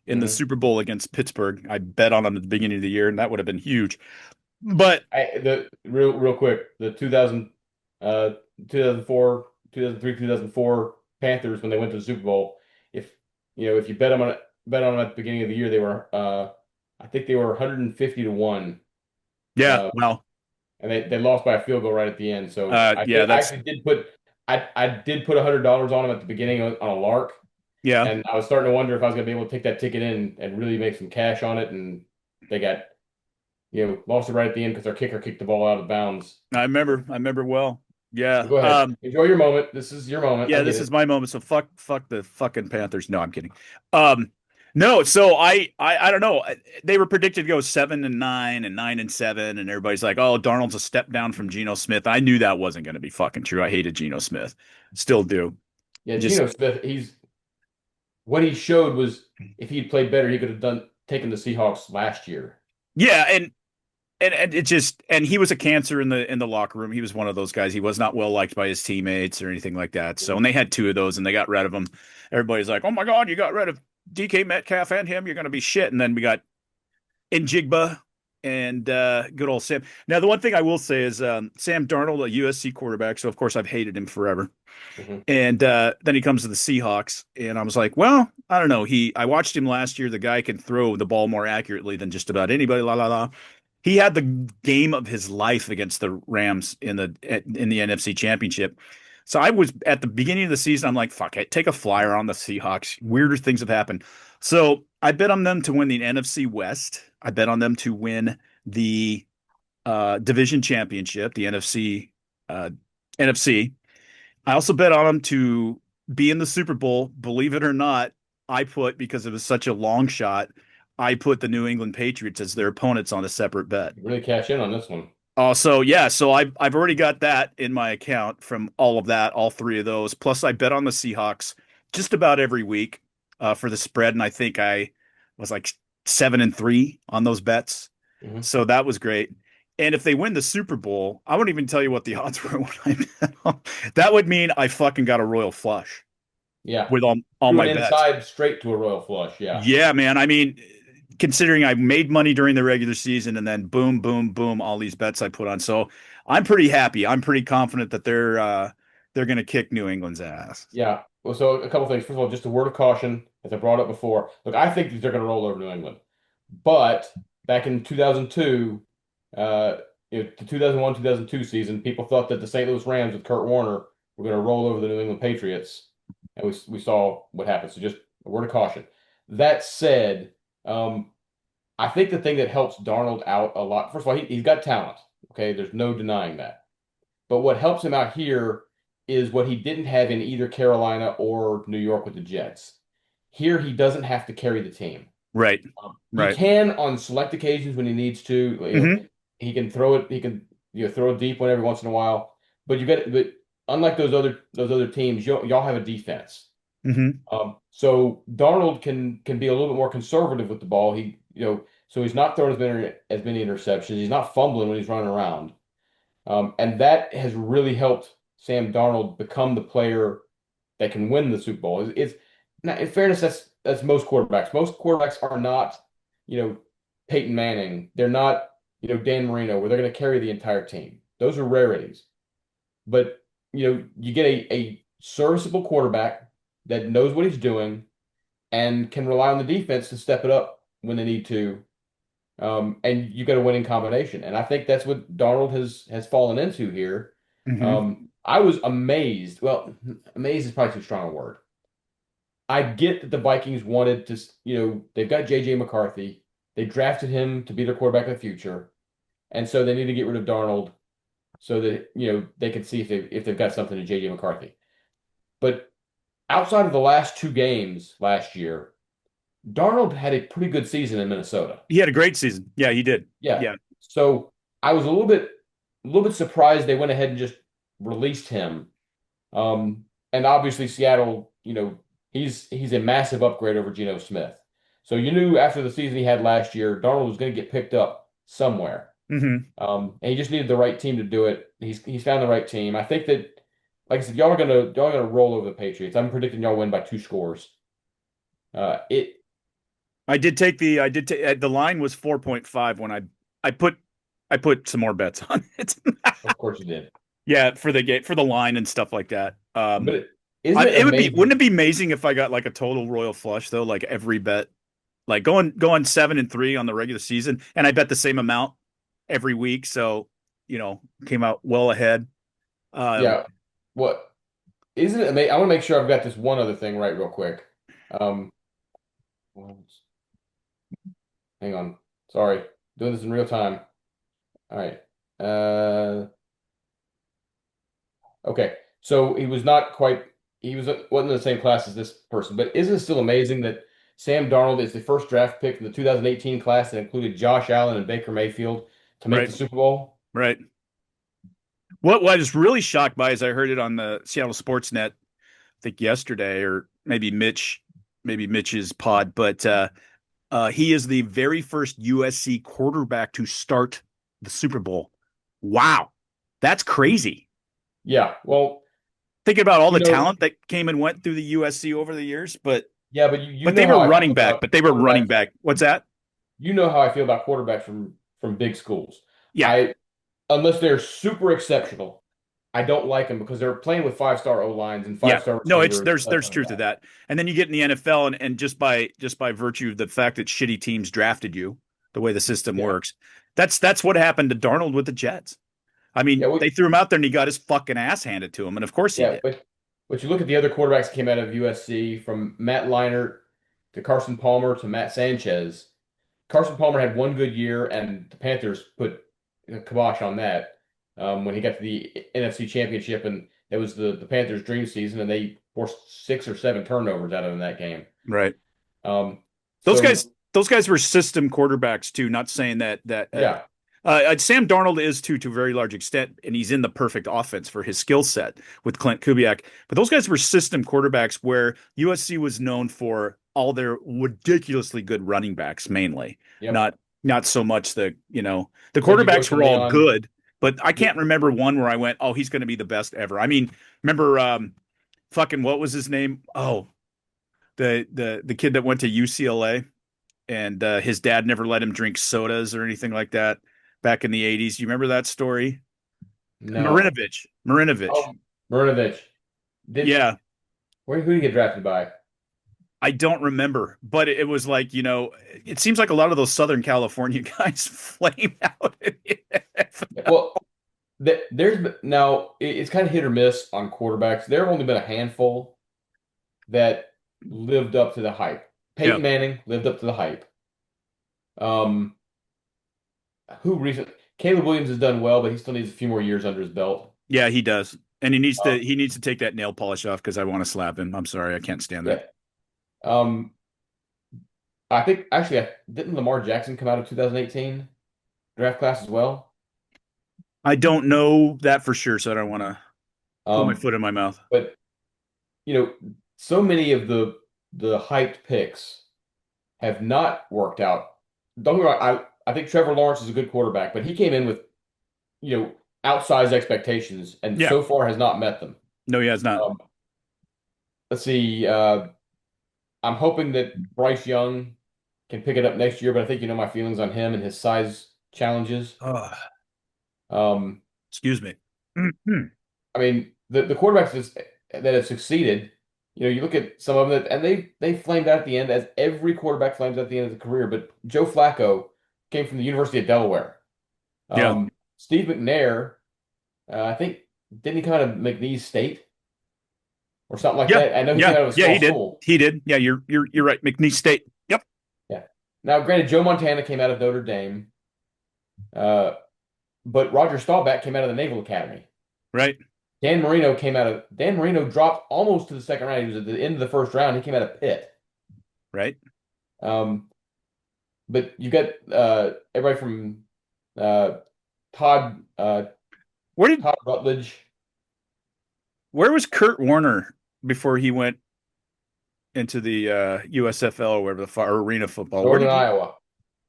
in the Super Bowl against Pittsburgh. I bet on them at the beginning of the year, and that would have been huge. But real quick, the 2004, 2003, 2004 Panthers when they went to the Super Bowl. If you bet on them at the beginning of the year, they were I think they were 150-1. Yeah, well. And they lost by a field goal right at the end. So I actually did put $100 on them at the beginning on a lark. Yeah. And I was starting to wonder if I was going to be able to take that ticket in and really make some cash on it. And they got, lost it right at the end because our kicker kicked the ball out of bounds. I remember well. Yeah. So go ahead. Enjoy your moment. This is your moment. Yeah, this is my moment. So fuck the fucking Panthers. No, I'm kidding. No, so I don't know. They were predicted to go 7-9 and 9-7, and everybody's like, "Oh, Darnold's a step down from Geno Smith." I knew that wasn't going to be fucking true. I hated Geno Smith, still do. Yeah, Geno Smith. What he showed was if he'd played better, he could have taken the Seahawks last year. Yeah, and it just he was a cancer in the locker room. He was one of those guys. He was not well liked by his teammates or anything like that. So when they had two of those and they got rid of him, everybody's like, "Oh my God, you got rid of DK Metcalf and him, you're going to be shit." And then we got Njigba and good old Sam. Now, the one thing I will say is Sam Darnold, a USC quarterback, so of course I've hated him forever. Mm-hmm. And then he comes to the Seahawks, and I was like, well, I don't know. I watched him last year. The guy can throw the ball more accurately than just about anybody. He had the game of his life against the Rams in the NFC Championship. So I was at the beginning of the season, I'm like, fuck it, take a flyer on the Seahawks. Weirder things have happened. So I bet on them to win the NFC West. I bet on them to win the division championship, the NFC. I also bet on them to be in the Super Bowl. Believe it or not, because it was such a long shot, I put the New England Patriots as their opponents on a separate bet. Really cash in on this one. So I've already got that in my account from all of that, all three of those. Plus, I bet on the Seahawks just about every week for the spread, and I think I was like 7-3 on those bets. Mm-hmm. So that was great. And if they win the Super Bowl, I won't even tell you what the odds were when I bet on. That would mean I fucking got a royal flush. Yeah, with all my bets. Inside straight to a royal flush. Yeah. Yeah, man. I mean, considering I made money during the regular season and then boom, boom, boom, all these bets I put on. So I'm pretty happy. I'm pretty confident that they're going to kick New England's ass. Yeah. Well, so a couple things. First of all, just a word of caution, as I brought up before. Look, I think they're going to roll over New England. But back in 2002, the 2001-2002 season, people thought that the St. Louis Rams with Kurt Warner were going to roll over the New England Patriots. And we saw what happened. So just a word of caution. That said, I think the thing that helps Darnold out a lot, first of all, he's got talent. Okay, there's no denying that. But what helps him out here is what he didn't have in either Carolina or New York with the Jets. Here, he doesn't have to carry the team. Right. He can on select occasions when he needs to. Mm-hmm. He can throw it. He can throw it deep one every once in a while. But but unlike those other teams, y'all have a defense. Mm-hmm. So Darnold can be a little bit more conservative with the ball. So he's not throwing as many interceptions. He's not fumbling when he's running around. And that has really helped Sam Darnold become the player that can win the Super Bowl. Now, in fairness, that's most quarterbacks. Most quarterbacks are not, Peyton Manning. They're not, Dan Marino, where they're going to carry the entire team. Those are rarities. But, you get a serviceable quarterback that knows what he's doing and can rely on the defense to step it up when they need to. And you got a winning combination. And I think that's what Darnold has fallen into here. I was amazed. Well, amazed is probably too strong a word. I get that the Vikings wanted to, they've got J.J. McCarthy. They drafted him to be their quarterback in the future. And so they need to get rid of Darnold so that, they can see if they've got something to J.J. McCarthy. But outside of the last 2 games last year, Darnold had a pretty good season in Minnesota. He had a great season. Yeah, he did. Yeah. So I was a little bit surprised they went ahead and just released him. And obviously Seattle, he's a massive upgrade over Geno Smith. So you knew after the season he had last year, Darnold was going to get picked up somewhere. And he just needed the right team to do it. He's found the right team. I think that, like I said, y'all are gonna roll over the Patriots. I'm predicting y'all win by 2 scores. I did take the line was 4.5 when I put some more bets on it. Of course you did. Yeah, for the line and stuff like that. But wouldn't it be amazing if I got like a total royal flush though, like every bet, like going 7-3 on the regular season, and I bet the same amount every week, so came out well ahead. Yeah. What isn't it amazing? I want to make sure I've got this one other thing right real quick. Hang on. Sorry. Doing this in real time. All right. Okay. So he wasn't in the same class as this person, but isn't it still amazing that Sam Darnold is the first draft pick in the 2018 class that included Josh Allen and Baker Mayfield to make the Super Bowl? Right. What I was really shocked by is I heard it on the Seattle Sportsnet, I think yesterday, or maybe Mitch's pod, but he is the very first USC quarterback to start the Super Bowl. Wow. That's crazy. Yeah. Well, thinking about all the talent that came and went through the USC over the years, but yeah, but they were running back. But they were running back. What's that? You know how I feel about quarterbacks from big schools. Yeah. Unless they're super exceptional, I don't like them because they're playing with 5-star O lines and 5-star. No, there's truth to that. And then you get in the NFL, and just by virtue of the fact that shitty teams drafted you, the way the system works, that's what happened to Darnold with the Jets. I mean, they threw him out there and he got his fucking ass handed to him, and of course he did. But you look at the other quarterbacks that came out of USC, from Matt Leinart to Carson Palmer to Matt Sanchez. Carson Palmer had one good year, and the Panthers put a kibosh on that when he got to the NFC Championship, and it was the Panthers' dream season, and they forced 6 or 7 turnovers out of them that game. Right. Those guys were system quarterbacks too. Not saying that. Sam Darnold is to a very large extent, and he's in the perfect offense for his skill set with Clint Kubiak. But those guys were system quarterbacks, where USC was known for all their ridiculously good running backs mainly. Not so much the quarterbacks were all good, but I can't remember one where I went, oh, he's going to be the best ever. I mean, remember fucking what was his name? Oh, the kid that went to UCLA, and his dad never let him drink sodas or anything like that back in the 80s. You remember that story? No. Marinovich. Oh, Marinovich. Who did he get drafted by? I don't remember, but it was like, it seems like a lot of those Southern California guys flame out. Well, it's kind of hit or miss on quarterbacks. There have only been a handful that lived up to the hype. Peyton Manning lived up to the hype. Caleb Williams has done well, but he still needs a few more years under his belt. Yeah, he does. And he needs to take that nail polish off, because I want to slap him. I'm sorry, I can't stand that. I think actually didn't Lamar Jackson come out of 2018 draft class as well? I don't know that for sure, so I don't want to put my foot in my mouth. But so many of the hyped picks have not worked out. Don't get me wrong, I think Trevor Lawrence is a good quarterback, but he came in with outsized expectations, and so far has not met them. No, he has not. Let's see. I'm hoping that Bryce Young can pick it up next year, but I think you know my feelings on him and his size challenges. Um, Excuse me. Mhm. I mean, the quarterbacks that have succeeded, you look at some of them and they flamed out at the end, as every quarterback flames out at the end of the career. But Joe Flacco came from the University of Delaware. Yeah. Steve McNair, I think, didn't he come out of McNeese State or something like that? I know he came out of a small he did. school. He did. Yeah, you're right. McNeese State. Yep. Yeah. Now, granted, Joe Montana came out of Notre Dame, but Roger Staubach came out of the Naval Academy. Right. Dan Marino dropped almost to the second round. He was at the end of the first round. He came out of Pitt. Right. But you got everybody from Todd Rutledge. Where was Kurt Warner before he went into the USFL or whatever or arena football? Northern Iowa.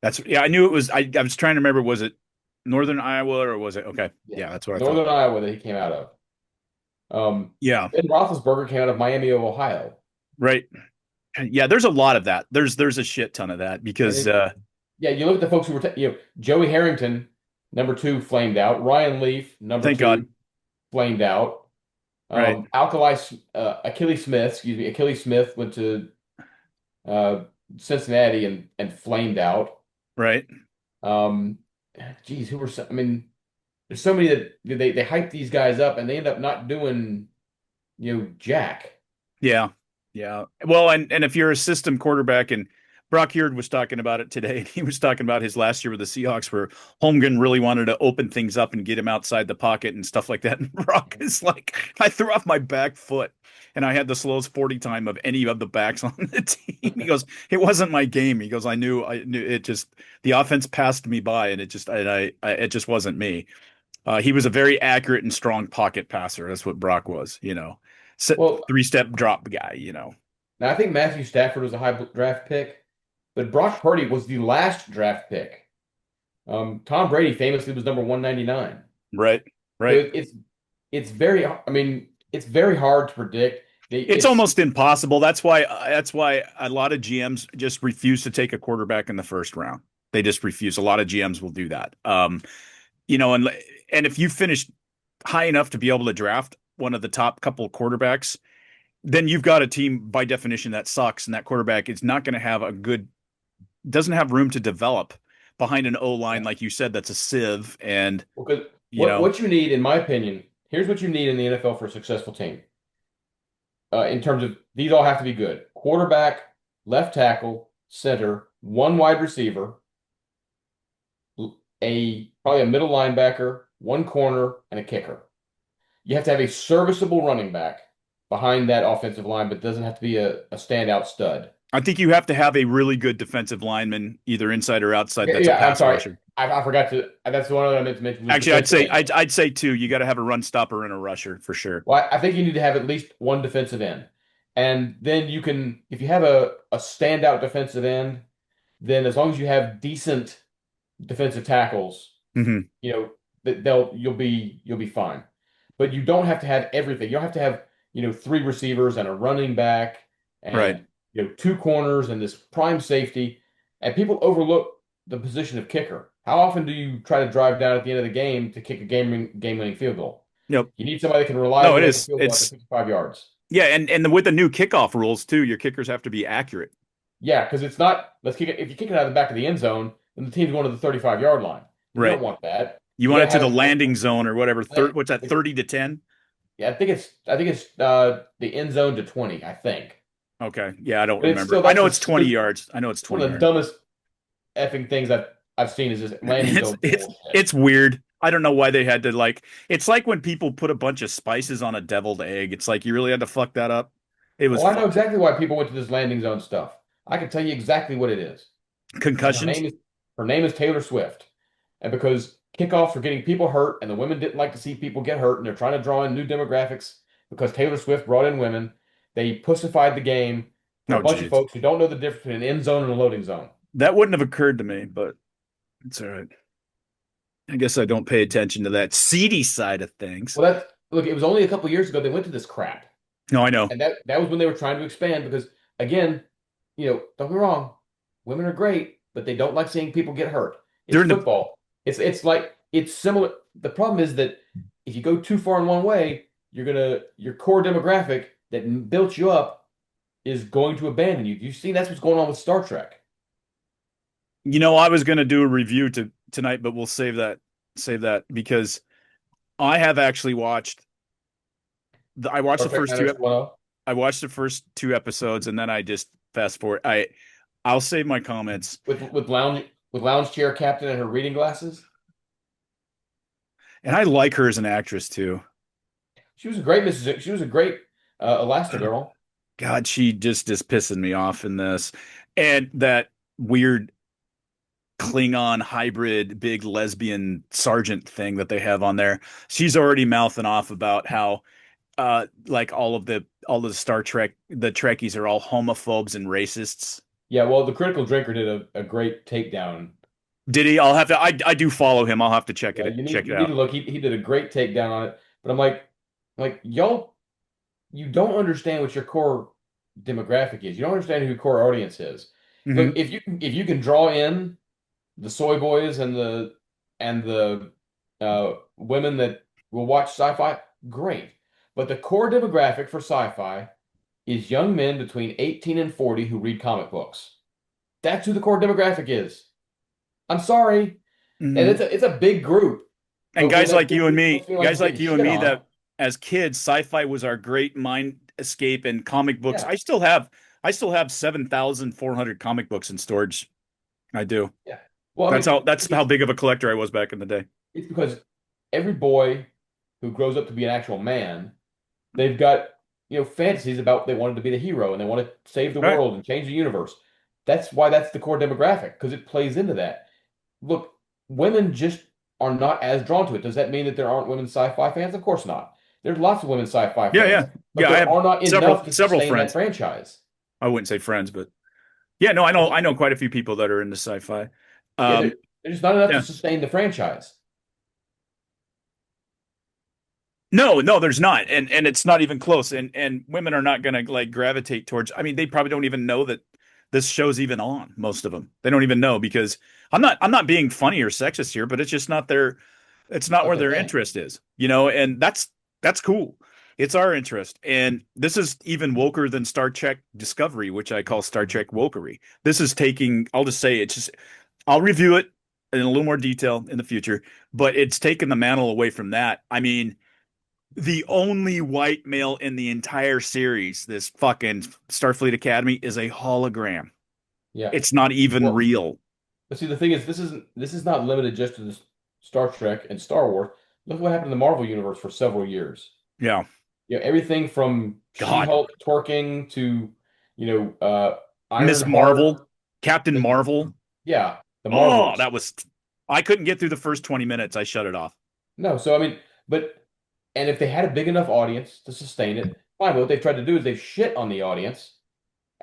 I knew it was. I was trying to remember. Was it Northern Iowa or was it? Okay. Yeah, that's what I thought. Northern Iowa that he came out of. Yeah. Ben Roethlisberger came out of Miami of Ohio. Right. Yeah, there's a lot of that. There's a shit ton of that because you look at the folks who were Joey Harrington, number 2, flamed out. Ryan Leaf, number 2, flamed out. Right. Achilles Smith went to Cincinnati and flamed out. Right. Geez, there's so many that they hype these guys up and they end up not doing, jack. Yeah. Yeah. Well, and if you're a system quarterback, and Brock Huard was talking about it today, and he was talking about his last year with the Seahawks where Holmgren really wanted to open things up and get him outside the pocket and stuff like that. And Brock is like, I threw off my back foot and I had the slowest 40 time of any of the backs on the team. He goes, it wasn't my game. He goes, I knew it just, the offense passed me by and it just wasn't me. He was a very accurate and strong pocket passer. That's what Brock was, 3-step drop guy, Now, I think Matthew Stafford was a high draft pick, but Brock Purdy was the last draft pick. Tom Brady famously was number 199. Right. So it's very hard to predict. It's almost impossible. That's why a lot of GMs just refuse to take a quarterback in the first round. They just refuse. A lot of GMs will do that. And if you finish high enough to be able to draft one of the top couple of quarterbacks, then you've got a team by definition that sucks, and that quarterback is not going to have doesn't have room to develop behind an O-line, like you said, that's a sieve. And what you need, in my opinion, here's what you need in the NFL for a successful team. In terms of, these all have to be good: quarterback, left tackle, center, 1 wide receiver, probably a middle linebacker, 1 corner, and a kicker. You have to have a serviceable running back behind that offensive line, but doesn't have to be a standout stud. I think you have to have a really good defensive lineman, either inside or outside. That's a pass rusher. I forgot to. That's the one that I meant to mention. Actually, I'd say 2. You got to have a run stopper and a rusher for sure. Well, I think you need to have at least 1 defensive end, and then you can, if you have a standout defensive end, then as long as you have decent defensive tackles, mm-hmm. You'll be fine. But you don't have to have everything. You don't have to have 3 receivers and a running back, and right. 2 corners and this prime safety. And people overlook the position of kicker. How often do you try to drive down at the end of the game to kick a game-winning field goal? Yep. You need somebody that can rely on the field goal at 55 yards. Yeah, and with the new kickoff rules too, your kickers have to be accurate. Yeah, because it's not, let's kick it. If you kick it out of the back of the end zone, then the team's going to the 35-yard line. You don't want that. You want it to the landing zone or whatever. What's that? 30 to 10? Yeah, I think it's the end zone to 20. I think. Okay. Yeah, I don't remember. I know it's 20 yards. I know it's 20. One of the dumbest effing things I've seen is this landing zone. It's weird. I don't know why they had to it's like when people put a bunch of spices on a deviled egg. It's like you really had to fuck that up. It was. I know exactly why people went to this landing zone stuff. I can tell you exactly what it is. Concussions. Her name is Taylor Swift, and because kickoffs are getting people hurt, and the women didn't like to see people get hurt, and they're trying to draw in new demographics because Taylor Swift brought in women. They pussified the game for a bunch of folks who don't know the difference between an end zone and a loading zone. That wouldn't have occurred to me, but it's all right. I guess I don't pay attention to that seedy side of things. Well, look, it was only a couple years ago they went to this crap. No, I know. And that was when they were trying to expand because, again, don't be wrong, women are great, but they don't like seeing people get hurt. It's During the football. It's like it's similar. The problem is that if you go too far in one way, your core demographic that built you up is going to abandon you. You've seen that's what's going on with Star Trek. I was going to do a review tonight, but we'll save that because I have actually watched I watched Star the Trek first two 90210. I watched the first two episodes and then I just fast forward. I'll save my comments. With lounge chair captain and her reading glasses. And I like her as an actress too. She was a great Mrs. She was a great Elastigirl. God, she just is pissing me off in this. And that weird Klingon hybrid big lesbian sergeant thing that they have on there. She's already mouthing off about how like all the Star Trek, the Trekkies are all homophobes and racists. Yeah, well, the Critical Drinker did a great takedown. Did he? I'll have to. I do follow him. I'll have to check it. You check need it out. to look. He did a great takedown on it. But I'm like y'all, you don't understand what your core demographic is. You don't understand who your core audience is. Look, if you can draw in the soy boys and the women that will watch sci-fi, great. But the core demographic for sci-fi is young men between 18 and 40 who read comic books. That's who the core demographic is. I'm sorry. And it's a big group. And guys like you and me, that that as kids, sci-fi was our great mind escape and comic books. Yeah. I still have 7,400 comic books in storage. I do. Yeah. Well, that's how big of a collector I was back in the day. It's because every boy who grows up to be an actual man, they've got, fantasies about they wanted to be the hero and they want to save the world and change the universe. That's why that's the core demographic, because it plays into that. Look, women just are not as drawn to it. Does that mean that there aren't women sci-fi fans? Of course not. There's lots of women sci-fi fans. Yeah. But there are not enough to several sustain friends. that franchise. I wouldn't say friends, but yeah, no, I know quite a few people that are into sci-fi. There's just not enough to sustain the franchise. No, there's not, and it's not even close. And women are not going to like gravitate towards. I mean, they probably don't even know that this show's even on. Most of them, they don't even know because I'm not being funny or sexist here, but it's just not their. It's not where their interest is, and that's cool. It's our interest, and this is even woker than Star Trek Discovery, which I call Star Trek wokery. This is taking. I'll just say it's just. I'll review it in a little more detail in the future, but it's taken the mantle away from that. I mean. The only white male in the entire series, this fucking Starfleet Academy, is a hologram. Yeah, it's not even real. But see, the thing is, this is not limited just to the Star Trek and Star Wars. Look what happened in the Marvel universe for several years. Yeah, everything from She-Hulk twerking to Miss Marvel, Captain Marvel. Yeah, the Marvels. That was. I couldn't get through the first 20 minutes. I shut it off. No, so I mean, and if they had a big enough audience to sustain it, fine. But what they've tried to do is they've shit on the audience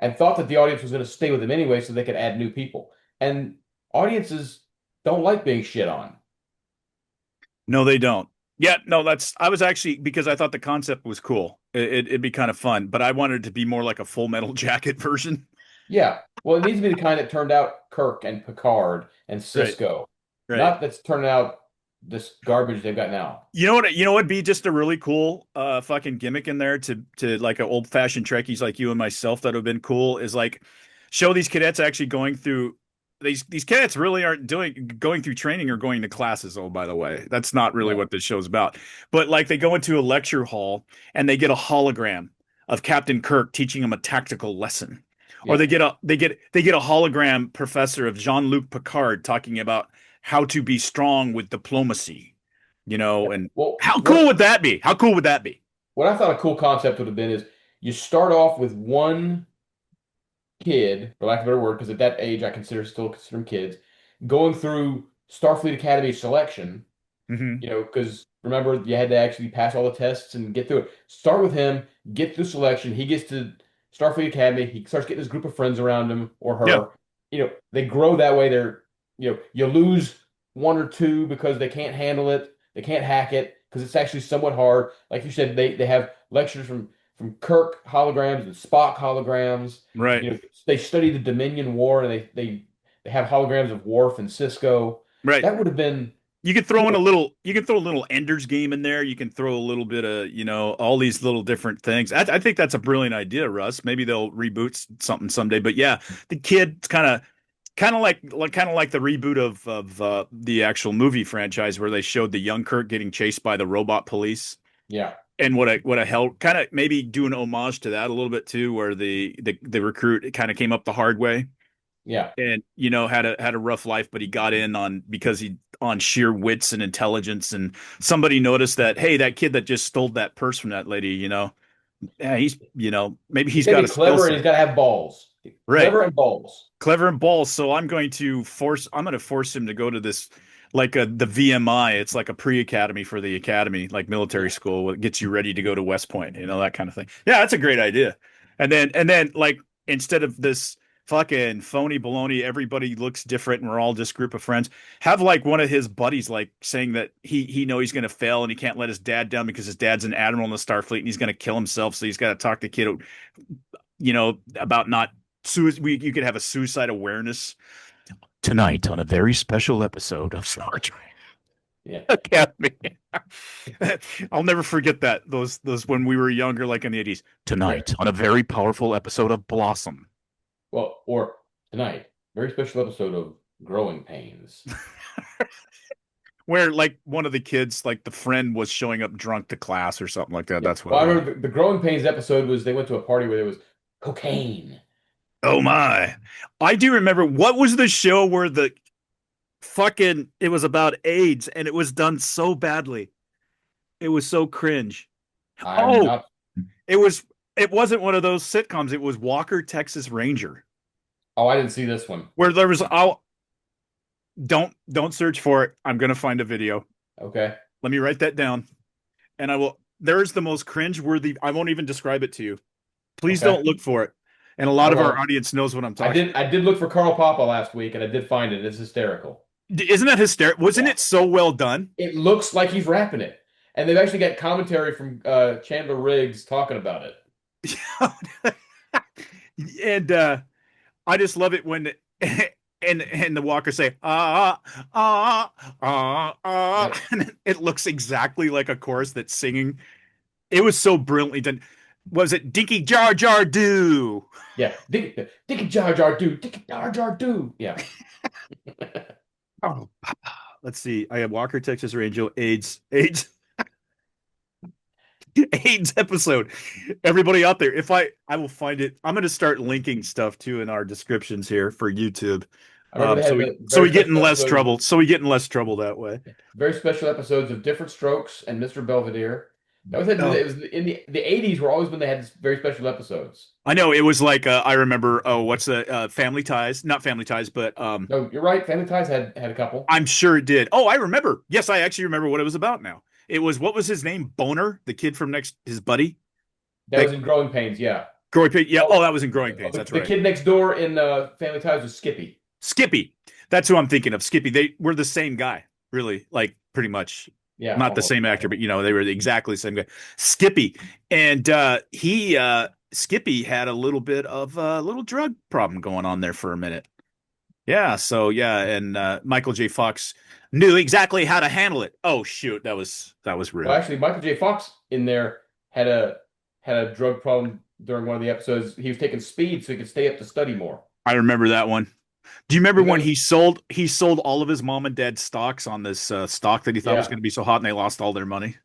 and thought that the audience was going to stay with them anyway so they could add new people. And audiences don't like being shit on. No, they don't. Yeah, no, I was actually, because I thought the concept was cool. It'd be kind of fun, but I wanted it to be more like a Full Metal Jacket version. Yeah. Well, it needs to be the kind that turned out Kirk and Picard and Cisco. Right. Not that's turning out this garbage they've got now. You know what'd be just a really cool fucking gimmick in there to like an old fashioned Trekkies like you and myself that would have been cool is like show these cadets actually going through these cadets really aren't going through training or going to classes. Oh, by the way, that's not really what this show's about. But like they go into a lecture hall and they get a hologram of Captain Kirk teaching them a tactical lesson. Yeah. Or they get a hologram professor of Jean-Luc Picard talking about how to be strong with diplomacy, and how cool would that be? How cool would that be? What I thought a cool concept would have been is you start off with one kid, for lack of a better word, because at that age I still consider them kids, going through Starfleet Academy selection, because remember you had to actually pass all the tests and get through it. Start with him, get through selection, he gets to Starfleet Academy, he starts getting his group of friends around him or her. Yeah. They grow that way. You lose one or two because they can't handle it. They can't hack it because it's actually somewhat hard. Like you said, they have lectures from from Kirk holograms and Spock holograms. Right. You know, they study the Dominion War, and they have holograms of Worf and Cisco. Right. That would have been. You could throw in a little. You can throw a little Ender's Game in there. You can throw a little bit of, all these little different things. I think that's a brilliant idea, Russ. Maybe they'll reboot something someday. But yeah, the kid's kind of like the reboot of the actual movie franchise where they showed the young Kirk getting chased by the robot police. Yeah. And what a hell, kind of maybe do an homage to that a little bit too, where the recruit kind of came up the hard way. Yeah. And had a rough life, but he got in on sheer wits and intelligence, and somebody noticed that, hey, that kid that just stole that purse from that lady, he's maybe he's got a clever and he's got to have balls. Right. Clever and balls. So I'm going to force him to go to this, like the VMI. It's like a pre-academy for the academy, like military school. It gets you ready to go to West Point, that kind of thing. Yeah, that's a great idea. And then like, instead of this fucking phony baloney, everybody looks different and we're all just a group of friends, have like one of his buddies like saying that he know he's going to fail and he can't let his dad down because his dad's an admiral in the Starfleet and he's going to kill himself, so he's got to talk the kid about not you could have a suicide awareness tonight on a very special episode of Star Trek. Yeah. Academy. I'll never forget that, those when we were younger, like in the 80s. Tonight on a very powerful episode of Blossom. Well, or tonight, very special episode of Growing Pains. Where like one of the kids, like the friend, was showing up drunk to class or something like that. Yeah. That's what I remember the Growing Pains episode was they went to a party where there was cocaine. Oh my. I do remember, what was the show where it was about AIDS and it was done so badly. It was so cringe. It wasn't one of those sitcoms. It was Walker, Texas Ranger. Oh, I didn't see this one. Where there was, don't search for it. I'm going to find a video. Okay. Let me write that down. And there's the most cringe-worthy, I won't even describe it to you. Please don't look for it. And a lot of our audience knows what I'm talking about. I did look for Carl Papa last week and I did find it. It's hysterical. Isn't that hysterical? Wasn't it so well done? It looks like he's rapping it. And they've actually got commentary from Chandler Riggs talking about it. And I just love it when and the Walkers say and it looks exactly like a chorus that's singing. It was so brilliantly done. Was it Dinky Jar Jar Do? Yeah, Dinky Jar Jar Do, Dinky Jar Jar Do. Yeah. Oh, let's see. I have Walker, Texas Ranger, AIDS episode. Everybody out there, if I will find it. I'm going to start linking stuff too in our descriptions here for YouTube. So we get in less trouble. So we get in less trouble that way. Very special episodes of Different Strokes and Mr. Belvedere. It was in the 80s were always when they had very special episodes. I know, it was like I remember. What's the Family Ties? Not Family Ties, but no, you're right. Family Ties had a couple. I'm sure it did. Oh, I remember. Yes, I actually remember what it was about now. It was, what was his name? Boner, the kid from his buddy. That was in Growing Pains. Yeah. Growing Pains. Yeah. Oh, that was in Growing Pains. That's right. The kid next door in Family Ties was Skippy. Skippy. That's who I'm thinking of. Skippy. They were the same guy, really, like pretty much. Yeah, not the same actor, but they were exactly the same guy. Skippy, and Skippy had a little bit of a little drug problem going on there for a minute. Yeah, so yeah, and Michael J. Fox knew exactly how to handle it. Oh shoot, that was rude. Well, actually, Michael J. Fox in there had a drug problem during one of the episodes. He was taking speed so he could stay up to study more. I remember that one. Do you remember when he sold all of his mom and dad's stocks on this stock that he thought was going to be so hot, and they lost all their money?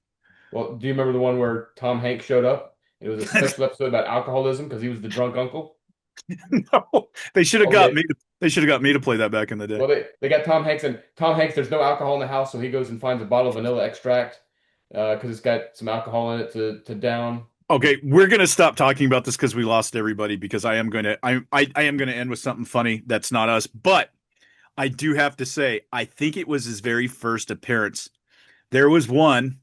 Well, do you remember the one where Tom Hanks showed up? It was a special episode about alcoholism because he was the drunk uncle. No, they should have got me. They should have got me to play that back in the day. Well, they got Tom Hanks, and Tom Hanks. There's no alcohol in the house, so he goes and finds a bottle of vanilla extract because it's got some alcohol in it to down. Okay, we're gonna stop talking about this because we lost everybody. Because I am gonna end with something funny that's not us. But I do have to say, I think it was his very first appearance. There was one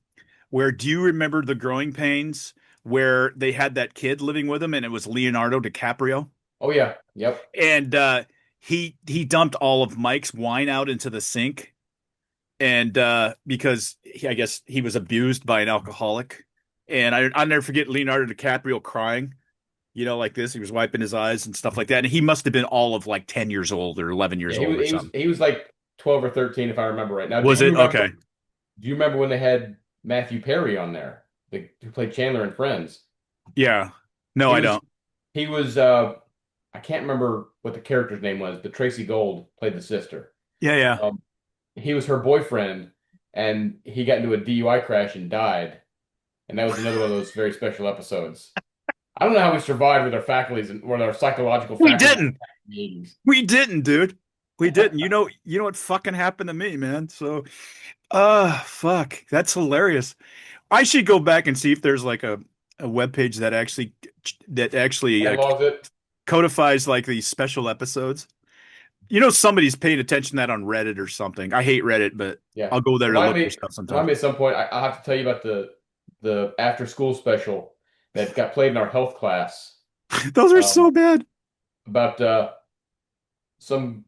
where, do you remember the Growing Pains where they had that kid living with him, and it was Leonardo DiCaprio? Oh yeah, yep. And he dumped all of Mike's wine out into the sink, and because I guess he was abused by an alcoholic. And I'll never forget Leonardo DiCaprio crying, like this. He was wiping his eyes and stuff like that. And he must have been all of like 10 years old or 11 years Yeah, old or something. he was like 12 or 13 if I remember right. Now, Was it? Okay. Do you remember when they had Matthew Perry on there, who played Chandler in Friends? Yeah. No, I don't. He was I can't remember what the character's name was, but Tracy Gold played the sister. Yeah, yeah. He was her boyfriend, and he got into a DUI crash and died. And that was another one of those very special episodes. I don't know how we survived with our faculties and with our psychological faculties. We didn't, dude. We didn't. You know what fucking happened to me, man. So, fuck. That's hilarious. I should go back and see if there's like a web page that actually codifies like these special episodes. Somebody's paying attention to that on Reddit or something. I hate Reddit, but yeah. I'll go there to look for stuff sometimes. Remind me at some point, I'll have to tell you about the after school special that got played in our health class. Those are so bad. About some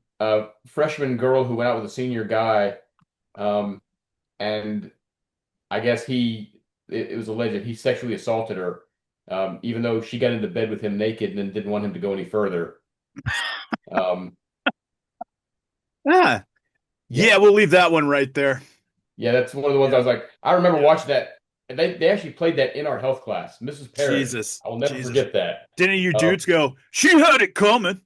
freshman girl who went out with a senior guy, and I guess it was alleged that he sexually assaulted her, even though she got into bed with him naked and then didn't want him to go any further. Yeah, we'll leave that one right there. Yeah, that's one of the ones I was like, I remember watching that. And they actually played that in our health class. Mrs. Perry. Jesus. I will never forget that. Didn't you dudes go, she had it coming?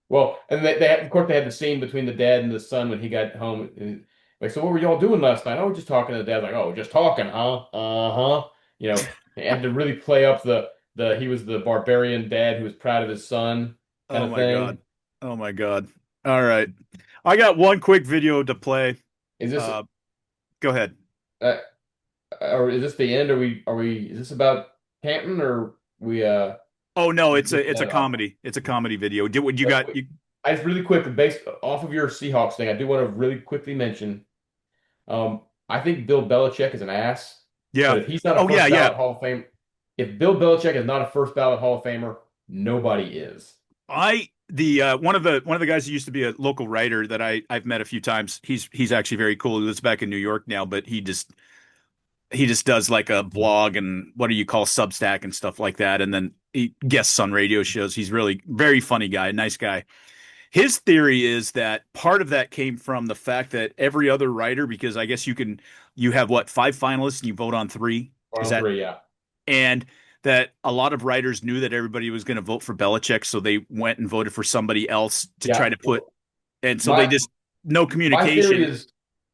Well, and of course, they had the scene between the dad and the son when he got home. And, like, so what were y'all doing last night? Oh, we're just talking. And the dad's like, oh, just talking, huh? Uh-huh. They had to really play up he was the barbarian dad who was proud of his son kind of thing. God. Oh, my God. All right. I got one quick video to play. Is this... go ahead. Or is this the end? Is this about Canton or we Oh no, it's a comedy. It's a comedy video. I just really quick, based off of your Seahawks thing, I do want to really quickly mention I think Bill Belichick is an ass. Yeah. But if he's not a first ballot Hall of Fame, if Bill Belichick is not a first ballot Hall of Famer, nobody is. One of the guys who used to be a local writer that I've met a few times, he's actually very cool. He lives back in New York now, but he just does like a blog and what do you call Substack and stuff like that. And then he guests on radio shows. He's really very funny guy, nice guy. His theory is that part of that came from the fact that every other writer, because I guess you have 5 finalists and you vote on 3. Three, yeah. And that a lot of writers knew that everybody was going to vote for Belichick. So they went and voted for somebody else to try to put, and so they just, no communication.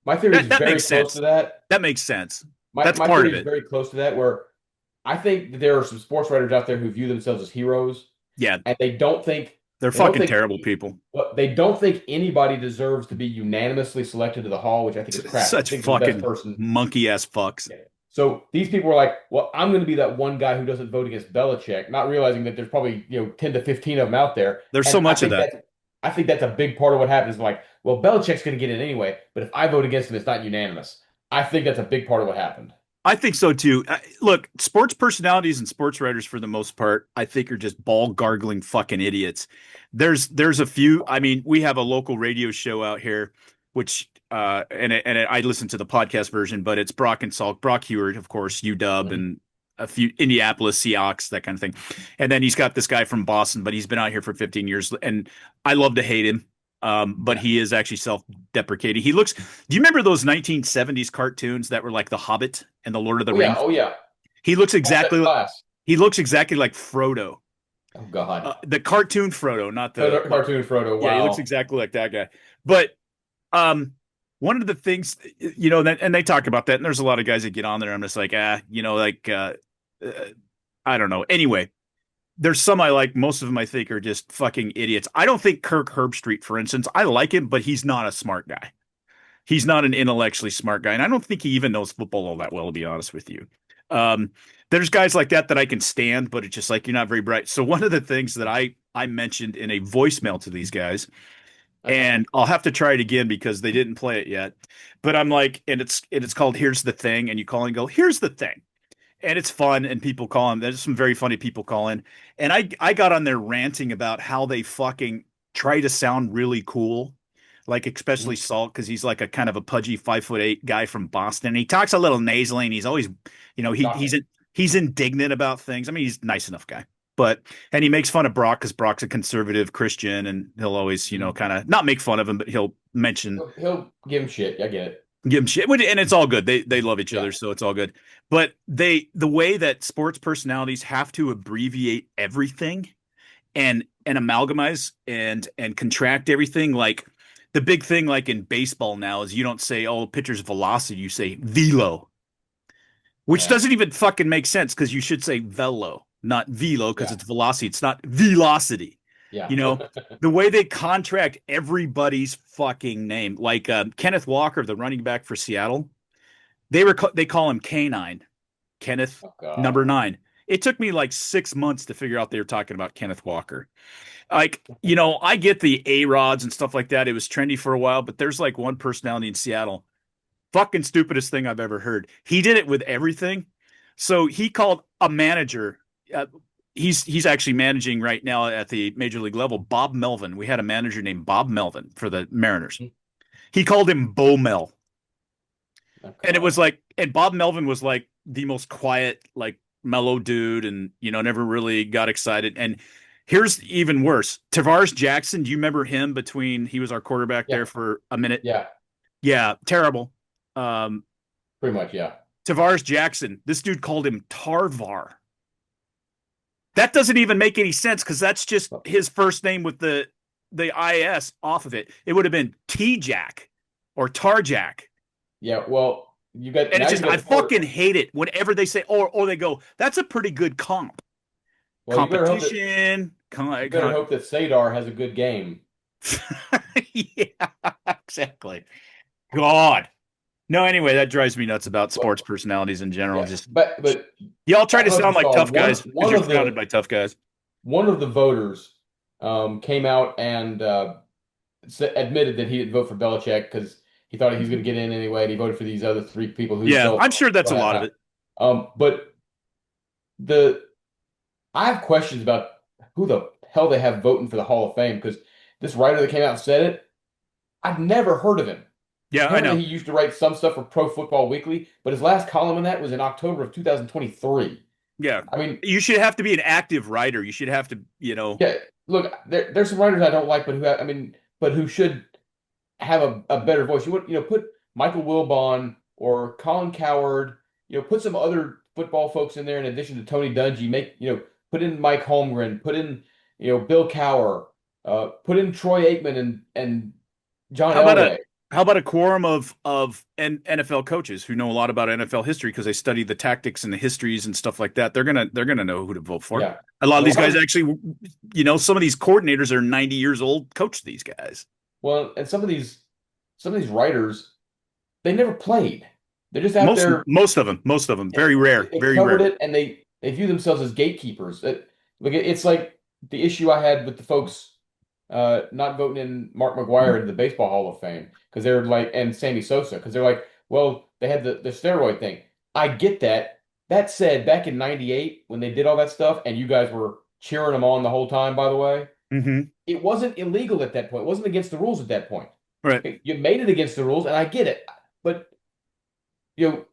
My theory is very close to that. That makes sense. That's part of it. Very close to that, where I think that there are some sports writers out there who view themselves as heroes. Yeah, and they don't think they're fucking terrible people. They don't think anybody deserves to be unanimously selected to the Hall, which I think is crap. Such fucking monkey ass fucks. Yeah. So these people are like, well, I'm going to be that one guy who doesn't vote against Belichick, not realizing that there's probably 10 to 15 of them out there. There's so much of that. I think that's a big part of what happens. Like, well, Belichick's going to get it anyway, but if I vote against him, it's not unanimous. I think that's a big part of what happened. I think so too. Look, sports personalities and sports writers, for the most part, I think are just ball gargling fucking idiots. There's a few. I mean, we have a local radio show out here, which I listen to the podcast version, but it's Brock and Salk. Brock Heward, of course, UW, and a few Indianapolis Seahawks, that kind of thing. And then he's got this guy from Boston, but he's been out here for 15 years, and I love to hate him. But he is actually self-deprecating. Do you remember those 1970s cartoons that were like The Hobbit and The Lord of the Rings? Oh yeah. He looks exactly like Frodo. Oh God. The cartoon Frodo, not the cartoon Frodo. Wow. Yeah, he looks exactly like that guy. But one of the things, and they talk about that, and there's a lot of guys that get on there. I'm just like, I don't know. Anyway, there's some I like. Most of them I think are just fucking idiots. I don't think Kirk Herbstreit, for instance, I like him, but he's not a smart guy. He's not an intellectually smart guy. And I don't think he even knows football all that well, to be honest with you. There's guys like that I can stand, but it's just like, you're not very bright. So one of the things that I mentioned in a voicemail to these guys, and I'll have to try it again because they didn't play it yet, but I'm like, and it's called Here's the Thing. And you call and go, here's the thing. And it's fun, and people call in. There's some very funny people call in. And I got on there ranting about how they fucking try to sound really cool like especially Salt, because he's like a kind of a pudgy 5'8" guy from Boston. And he talks a little nasally, and he's always, he's indignant about things. I mean, he's a nice enough guy, and he makes fun of Brock because Brock's a conservative Christian, and he'll always, kind of not make fun of him, but he'll mention, he'll give him shit. I get it. Give him shit, and it's all good. They love each other, so it's all good. But the way that sports personalities have to abbreviate everything and amalgamize and contract everything, like the big thing, like in baseball now, is you don't say, "Oh, pitcher's velocity," you say velo, which doesn't even fucking make sense, because you should say velo, not velo, because it's velocity. It's not velocity. Yeah. The way they contract everybody's fucking name, like Kenneth Walker, the running back for Seattle, they call him K9, Kenneth number 9. It took me like 6 months to figure out they were talking about Kenneth Walker. Like, I get the A-Rods and stuff like that. It was trendy for a while, but there's like one personality in Seattle, fucking stupidest thing I've ever heard. He did it with everything. So he called a manager. He's actually managing right now at the major league level, Bob Melvin. We had a manager named Bob Melvin for the Mariners. He called him Bo Mel. And it was like, and Bob Melvin was like the most quiet, like mellow dude, and never really got excited. And here's even worse. Tavares Jackson, do you remember him? He was our quarterback there for a minute. Yeah, terrible. Pretty much, yeah. Tavares Jackson, this dude called him Tarvar. That doesn't even make any sense, because that's just his first name with the IS off of it. It would have been T-Jack or Tarjack. Yeah, well, you got... And it's just, I fucking hate it whenever they say, or they go, that's a pretty good comp. Well, Competition. You better hope that Sadar has a good game. Yeah, exactly. God. No, anyway, that drives me nuts about sports personalities in general. Yeah, but y'all try to sound like tough guys because you're surrounded by tough guys. One of the voters came out and admitted that he didn't vote for Belichick because he thought he was going to get in anyway, and he voted for these other 3 people who... Yeah, I'm sure that's a lot of it. But I have questions about who the hell they have voting for the Hall of Fame, because this writer that came out and said it, I've never heard of him. Yeah, Apparently I know. He used to write some stuff for Pro Football Weekly, but his last column in that was in October of 2023. Yeah. I mean, you should have to be an active writer. You should have to, Yeah, look, there's some writers I don't like, but who should have a better voice. You would, put Michael Wilbon or Colin Coward, put some other football folks in there in addition to Tony Dungy. Put in Mike Holmgren, put in, Bill Cowher, put in Troy Aikman and John Elway. How about a quorum of NFL coaches who know a lot about NFL history because they study the tactics and the histories and stuff like that? They're gonna know who to vote for. Yeah. A lot of these guys actually, some of these coordinators are 90 years old. Coach these guys. Well, and some of these writers, they never played. They're just out there. Most of them. Very rare. They very covered rare. it, and they view themselves as gatekeepers. It's like the issue I had with the folks not voting in Mark McGwire into the Baseball Hall of Fame, because they're like, and Sammy Sosa, because they're like, well, they had the steroid thing. I get that. That said, back in '98, when they did all that stuff, and you guys were cheering them on the whole time, by the way, it wasn't illegal at that point. It wasn't against the rules at that point. Right. You made it against the rules, and I get it. But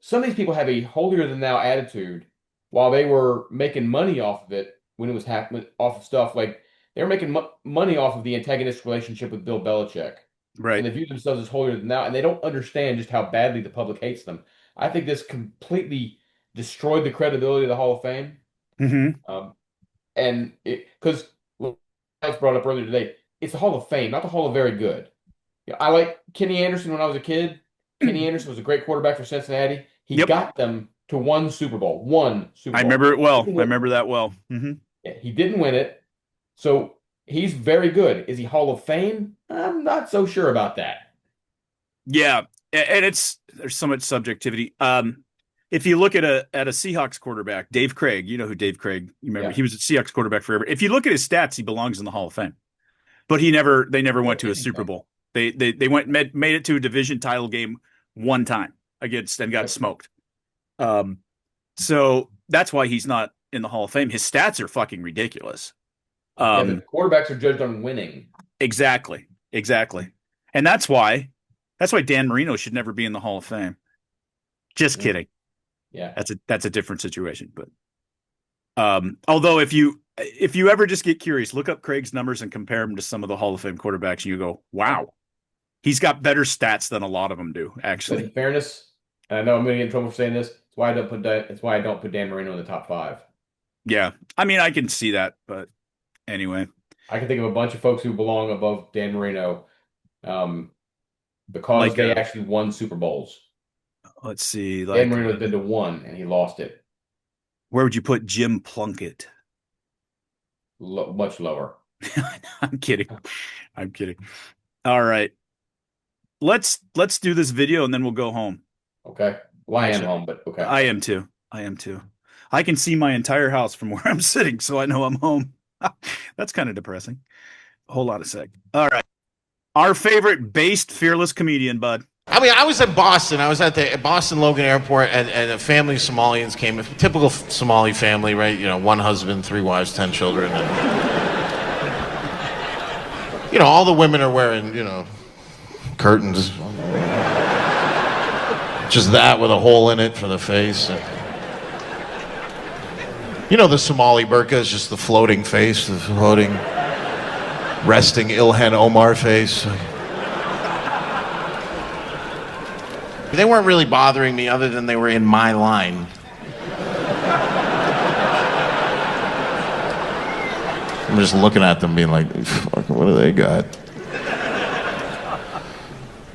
some of these people have a holier-than-thou attitude while they were making money off of it when it was happening, off of stuff like they were making money off of the antagonistic relationship with Bill Belichick. Right. And they view themselves as holier than thou, and they don't understand just how badly the public hates them. I think this completely destroyed the credibility of the Hall of Fame. And because Alex brought up earlier today, it's the Hall of Fame, not the Hall of Very Good. I like Kenny Anderson when I was a kid. Kenny Anderson was a great quarterback for Cincinnati. He got them to one Super Bowl. I remember it well. I remember that well. Yeah, he didn't win it. So he's very good. Is he Hall of Fame? I'm not so sure about that. Yeah, and there's so much subjectivity. If you look at a Seahawks quarterback, Dave Craig, you know who Dave Craig, you remember, he was a Seahawks quarterback forever. If you look at his stats, he belongs in the Hall of Fame. But they never went to a Super Bowl. They made it to a division title game one time and got smoked. So that's why he's not in the Hall of Fame. His stats are fucking ridiculous. The quarterbacks are judged on winning. Exactly. And And that's why Dan Marino should never be in the Hall of Fame. Just kidding. Yeah. That's a different situation. But although if you ever just get curious, look up Craig's numbers and compare them to some of the Hall of Fame quarterbacks, and you go, wow, he's got better stats than a lot of them do, actually. In fairness, and I know I'm going to get in trouble for saying this. It's why I don't put Dan Marino in the top 5. Yeah. I mean, I can see that, but anyway. I can think of a bunch of folks who belong above Dan Marino because they actually won Super Bowls. Let's see. Dan Marino's been to 1, and he lost it. Where would you put Jim Plunkett? Much lower. I'm kidding. All right. Let's do this video, and then we'll go home. Okay. Well, I am home, but okay. I am too. I can see my entire house from where I'm sitting, so I know I'm home. That's kind of depressing. Hold on a sec. All right. Our favorite based fearless comedian, bud. I mean, I was in Boston. I was at the Boston Logan Airport, and a family of Somalians came. A typical Somali family, right? You know, 1 husband, 3 wives, 10 children. And, you know, all the women are wearing, you know, curtains. Just that with a hole in it for the face. And, you know, the Somali burqa is just the floating face, the floating, resting Ilhan Omar face. They weren't really bothering me other than they were in my line. I'm just looking at them being like, fucking, what do they got?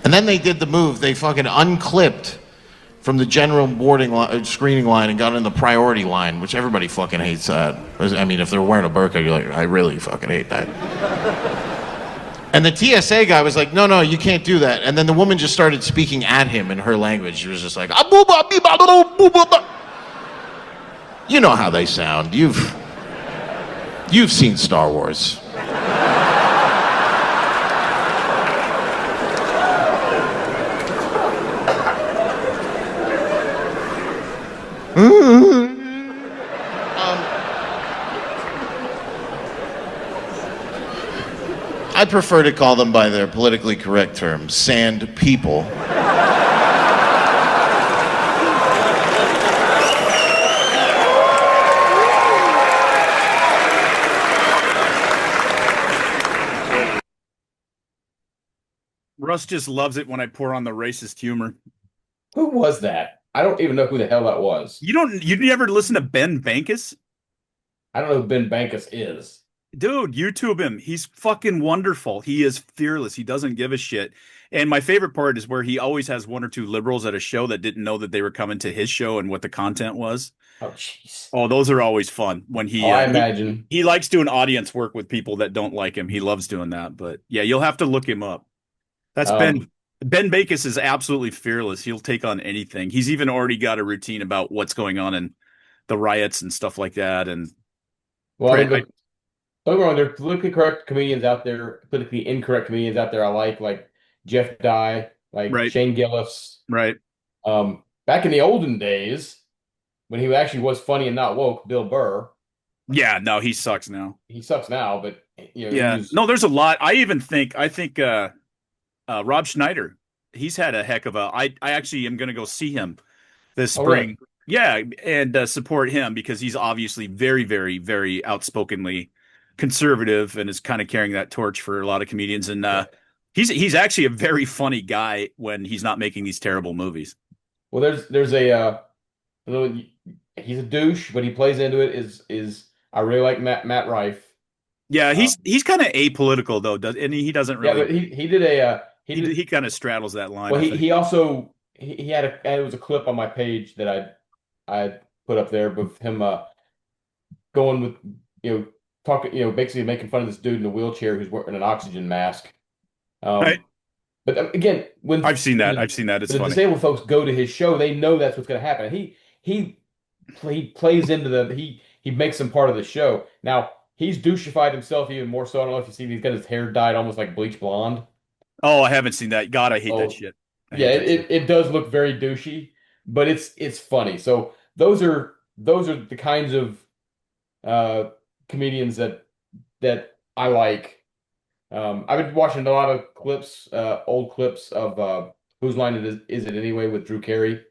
And then they did the move. They fucking unclipped from the general screening line and got in the priority line, which everybody fucking hates that. I mean, if they're wearing a burqa, you're like, I really fucking hate that. And the TSA guy was like, no, you can't do that. And then the woman just started speaking at him in her language. She was just like, you know how they sound. You've seen Star Wars. I prefer to call them by their politically correct term, sand people. Russ just loves it when I pour on the racist humor. Who was that? I don't even know who the hell that was. You never listen to Ben Bankas? I don't know who Ben Bankas is. Dude, YouTube him. He's fucking wonderful. He is fearless. He doesn't give a shit. And my favorite part is where he always has 1 or 2 liberals at a show that didn't know that they were coming to his show and what the content was. Oh, jeez. Oh, those are always fun. When I imagine. He likes doing audience work with people that don't like him. He loves doing that. But yeah, you'll have to look him up. That's Ben Bankas is absolutely fearless. He'll take on anything. He's even already got a routine about what's going on in the riots and stuff like that. And well, don't get me wrong, there are politically correct comedians out there, politically incorrect comedians out there I like Jeff Dye, like Shane Gillis. Right. Back in the olden days, when he actually was funny and not woke, Bill Burr. Yeah, no, he sucks now. He sucks now, but you know, yeah. No, there's a lot. I think Rob Schneider, he's had a heck of a I actually am gonna go see him this spring. Really? Yeah, and support him because he's obviously very, very, very outspokenly conservative and is kind of carrying that torch for a lot of comedians. And he's actually a very funny guy when he's not making these terrible movies. Well, there's a he's a douche, but he plays into it. Is I really like Matt Rife. Yeah, he's kind of apolitical though, and he doesn't really. Yeah, but he did a he kind of straddles that line. Well, he also he had it was a clip on my page that I put up there of him going with talking basically making fun of this dude in a wheelchair who's wearing an oxygen mask. Right. But again, when I've seen that, it's funny. The disabled folks go to his show, they know that's what's going to happen. He plays into he makes them part of the show. Now he's douchified himself even more so. I don't know if you see he's got his hair dyed almost like bleach blonde. Oh, I haven't seen that. God, I hate that shit. It does look very douchey, but it's funny. So those are the kinds of comedians that I like. I've been watching a lot of clips, old clips of Whose Line Is It Anyway with Drew Carey.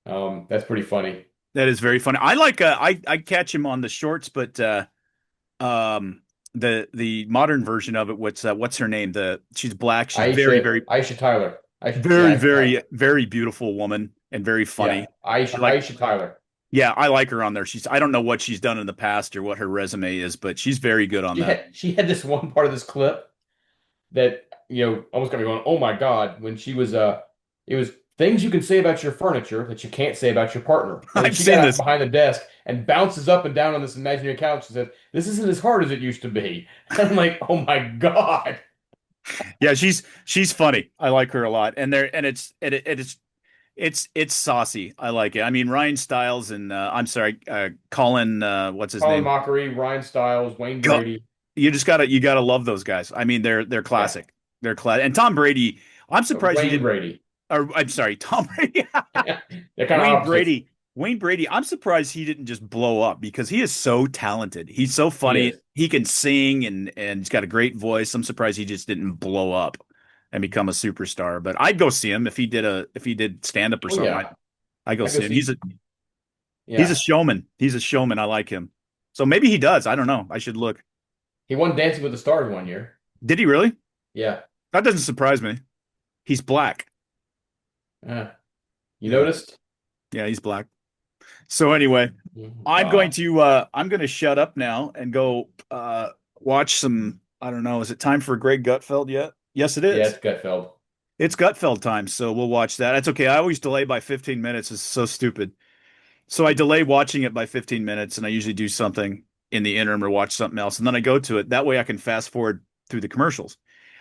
That's pretty funny. That is very funny. I like I catch him on the shorts, but um the modern version of it, what's her name? She's black. She's Aisha Tyler. Very beautiful woman and very funny. Yeah, Aisha Tyler. Yeah, I like her on there. I don't know what she's done in the past or what her resume is, but she's very good on that. She had this one part of this clip that, almost got me going, oh my God, when she was it was things you can say about your furniture that you can't say about your partner. I've seen this behind the desk and bounces up and down on this imaginary couch and says, "This isn't as hard as it used to be." And I'm like, oh my God. Yeah, she's funny. I like her a lot. And it's saucy. I like it. I mean, Ryan Stiles and Colin, what's his name? Colin Mockery, Ryan Stiles, Wayne Brady. You gotta love those guys. I mean, they're classic. Yeah. They're classic. And Tom Brady, I'm surprised he didn't. Brady. Or I'm sorry, Tom Brady. Wayne Brady. I'm surprised he didn't just blow up because he is so talented. He's so funny. He can sing and he's got a great voice. I'm surprised he just didn't blow up and become a superstar. But I'd go see him if he did stand up or something. Yeah. I'd go see him. He's a showman. He's a showman. I like him. So maybe he does. I don't know. I should look. He won Dancing with the Stars one year. Did he really? Yeah. That doesn't surprise me. He's black. You noticed? Yeah, he's black. So anyway, I'm going to shut up now and go watch some. I don't know. Is it time for Greg Gutfeld yet? Yes, it is. Yeah, it's Gutfeld. It's Gutfeld time, so we'll watch that. That's okay. I always delay by 15 minutes. It's so stupid. So I delay watching it by 15 minutes, and I usually do something in the interim or watch something else, and then I go to it. That way I can fast forward through the commercials.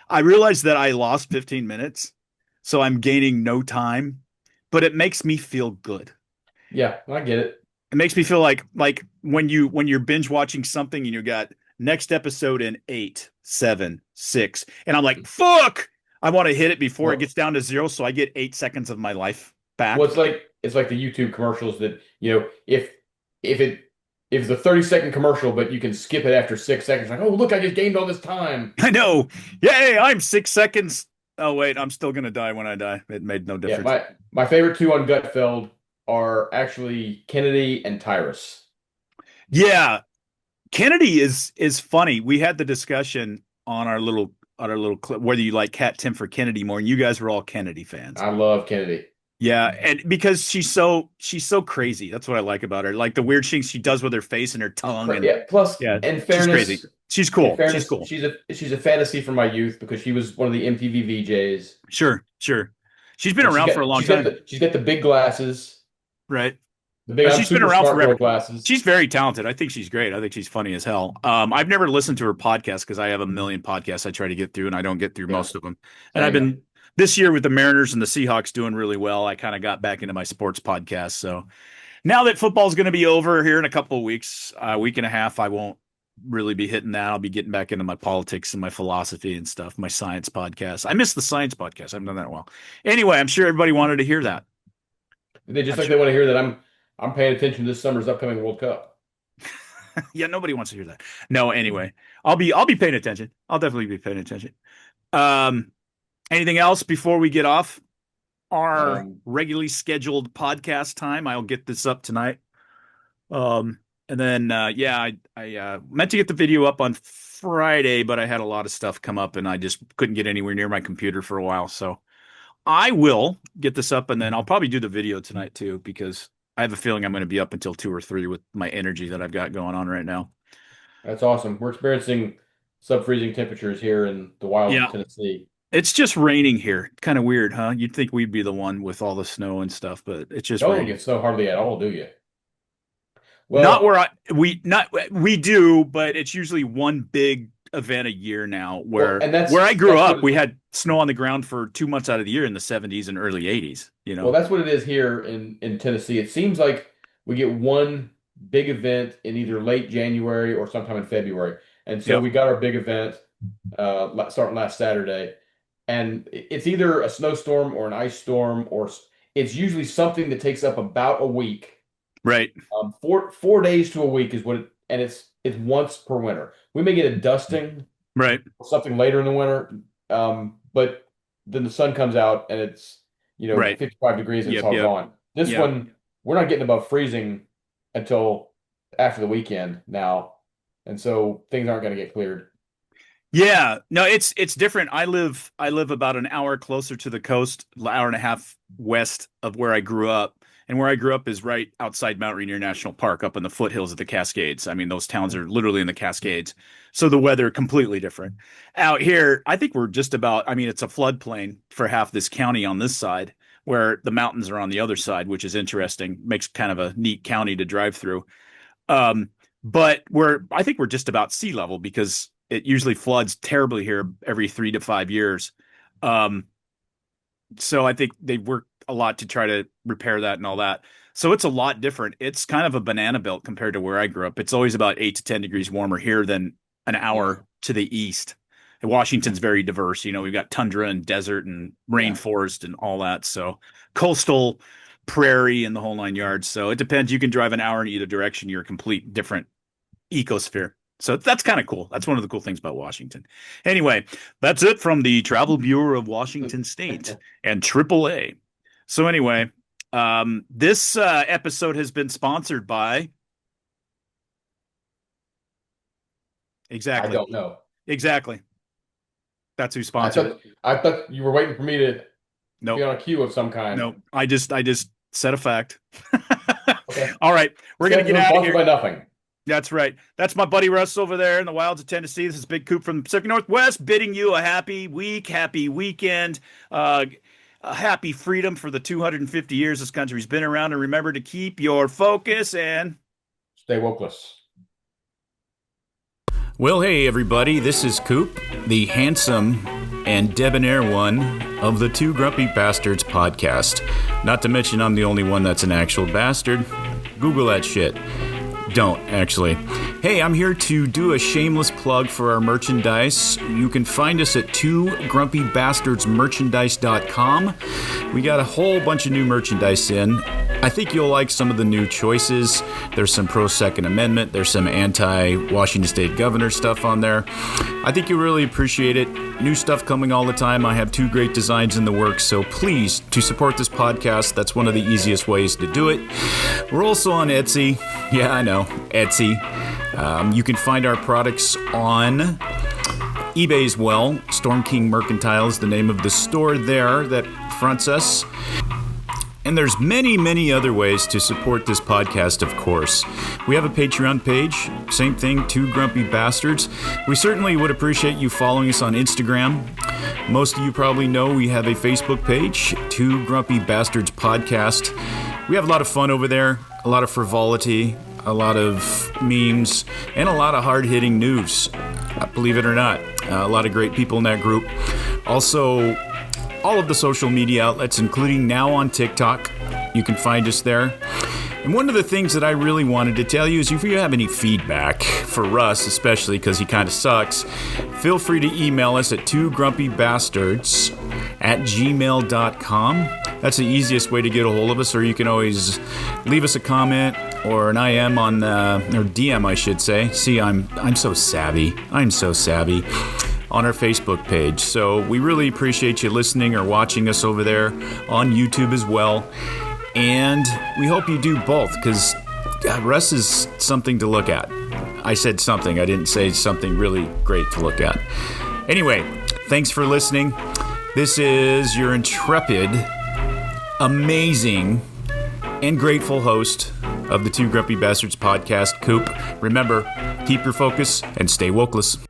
I realized that I lost 15 minutes, so I'm gaining no time, but it makes me feel good. Yeah, I get it. It makes me feel like when you're binge watching something and you got next episode in 8, 7, 6, and I'm like, fuck, I want to hit it before it gets down to 0, so I get 8 seconds of my life back. Well, it's like the YouTube commercials that, if it's a 30-second commercial, but you can skip it after 6 seconds, like, oh look, I just gained all this time. I know. Yay, I'm 6 seconds. Oh wait, I'm still gonna die when I die. It made no difference. Yeah, my favorite two on Gutfeld are actually Kennedy and Tyrus. Yeah, Kennedy is funny. We had the discussion on our little clip whether you like Kat Tim for Kennedy more, and you guys were all Kennedy fans. I love Kennedy. Yeah, and because she's so crazy. That's what I like about her. Like the weird things she does with her face and her tongue. And, in fairness, she's crazy. She's cool. Fairness, she's cool. She's a fantasy from my youth because she was one of the MTV VJs. Sure. She's been around for a long time. She's got the big glasses. Right. She's been around forever. Glasses. She's very talented. I think she's great. I think she's funny as hell. I've never listened to her podcast because I have a million podcasts I try to get through, and I don't get through most of them. And I've been this year with the Mariners and the Seahawks doing really well. I kind of got back into my sports podcast. So now that football's going to be over here in a couple of weeks, a week and a half, I won't really be hitting that. I'll be getting back into my politics and my philosophy and stuff, my science podcast. I miss the science podcast. I haven't done that in a while. Anyway, I'm sure everybody wanted to hear that. They just they want to hear that I'm paying attention to this summer's upcoming World Cup. Yeah, nobody wants to hear that. No, anyway, I'll be paying attention. I'll definitely be paying attention. Anything else before we get off our regularly scheduled podcast time? I'll get this up tonight. And then I meant to get the video up on Friday, but I had a lot of stuff come up and I just couldn't get anywhere near my computer for a while. So I will get this up, and then I'll probably do the video tonight too, because I have a feeling I'm going to be up until 2 or 3 with my energy that I've got going on right now. That's awesome. We're experiencing sub-freezing temperatures here in the wilds of Tennessee. It's just raining here. Kind of weird, huh? You'd think we'd be the one with all the snow and stuff, but it's just raining. Don't get snow hardly at all, do you? Well, not where we do, but it's usually one big event a year now. Where I grew up, we had snow on the ground for 2 months out of the year in the 70s and early 80s. Well, that's what it is here in Tennessee. It seems like we get one big event in either late January or sometime in February, and so we got our big event starting last Saturday, and it's either a snowstorm or an ice storm, or it's usually something that takes up about a week. Right. 4 days to a week is what and it's once per winter. We may get a dusting Right. something later in the winter. But then the sun comes out and it's, Right. 55 degrees and it's all Yep. gone. This one, we're not getting above freezing until after the weekend now. And so things aren't going to get cleared. Yeah, no, it's different. I live about an hour closer to the coast, hour and a half west of where I grew up. And where I grew up is right outside Mount Rainier National Park, up in the foothills of the Cascades. I mean, those towns are literally in the Cascades. So the weather completely different. Out here, I think we're just about, I mean, it's a floodplain for half this county on this side, where the mountains are on the other side, which is interesting. Makes kind of a neat county to drive through. But I think we're just about sea level because it usually floods terribly here every 3 to 5 years. So I think they've worked a lot to try to repair that and all that. So it's a lot different. It's kind of a banana belt compared to where I grew up. It's always about 8 to 10 degrees warmer here than an hour to the east. And Washington's very diverse. We've got tundra and desert and rainforest and all that. So coastal, prairie, and the whole 9 yards. So it depends. You can drive an hour in either direction. You're a complete different ecosphere. So that's kind of cool. That's one of the cool things about Washington. Anyway, that's it from the Travel Bureau of Washington State and AAA. So anyway, this episode has been sponsored by. Exactly. I don't know. Exactly. That's who sponsored. I thought you were waiting for me to be on a cue of some kind. No, I just said a fact. Okay. All right, we're gonna get out of here. By nothing. That's right. That's my buddy Russ over there in the wilds of Tennessee. This is Big Koop from the Pacific Northwest, bidding you a happy week, happy weekend, a happy freedom for the 250 years this country's been around. And remember to keep your focus and stay wokeless. Well, hey, everybody. This is Koop, the handsome and debonair one of the Two Grumpy Bastards podcast. Not to mention I'm the only one that's an actual bastard. Google that shit. Don't, actually. Hey, I'm here to do a shameless plug for our merchandise. You can find us at twogrumpybastardsmerchandise.com. We got a whole bunch of new merchandise in. I think you'll like some of the new choices. There's some pro-Second Amendment. There's some anti-Washington State Governor stuff on there. I think you'll really appreciate it. New stuff coming all the time. I have 2 great designs in the works, so please, to support this podcast, that's one of the easiest ways to do it. We're also on Etsy. Yeah, I know, Etsy. You can find our products on eBay as well. Storm King Mercantile is the name of the store there that fronts us. And there's many, many other ways to support this podcast, of course. We have a Patreon page, same thing, Two Grumpy Bastards. We certainly would appreciate you following us on Instagram. Most of you probably know we have a Facebook page, Two Grumpy Bastards Podcast. We have a lot of fun over there, a lot of frivolity, a lot of memes, and a lot of hard-hitting news, believe it or not. A lot of great people in that group. Also, all of the social media outlets, including now on TikTok. You can find us there. And one of the things that I really wanted to tell you is if you have any feedback for Russ, especially because he kind of sucks, feel free to email us at twogrumpybastards@gmail.com. That's the easiest way to get a hold of us, or you can always leave us a comment or an IM on, or DM, I should say. See, I'm so savvy. I'm so savvy. On our Facebook page. So we really appreciate you listening or watching us over there on YouTube as well. And we hope you do both, because Russ is something to look at. I said something. I didn't say something really great to look at. Anyway, thanks for listening. This is your intrepid, amazing, and grateful host of the Two Grumpy Bastards podcast, Koop. Remember, keep your focus and stay wokeless.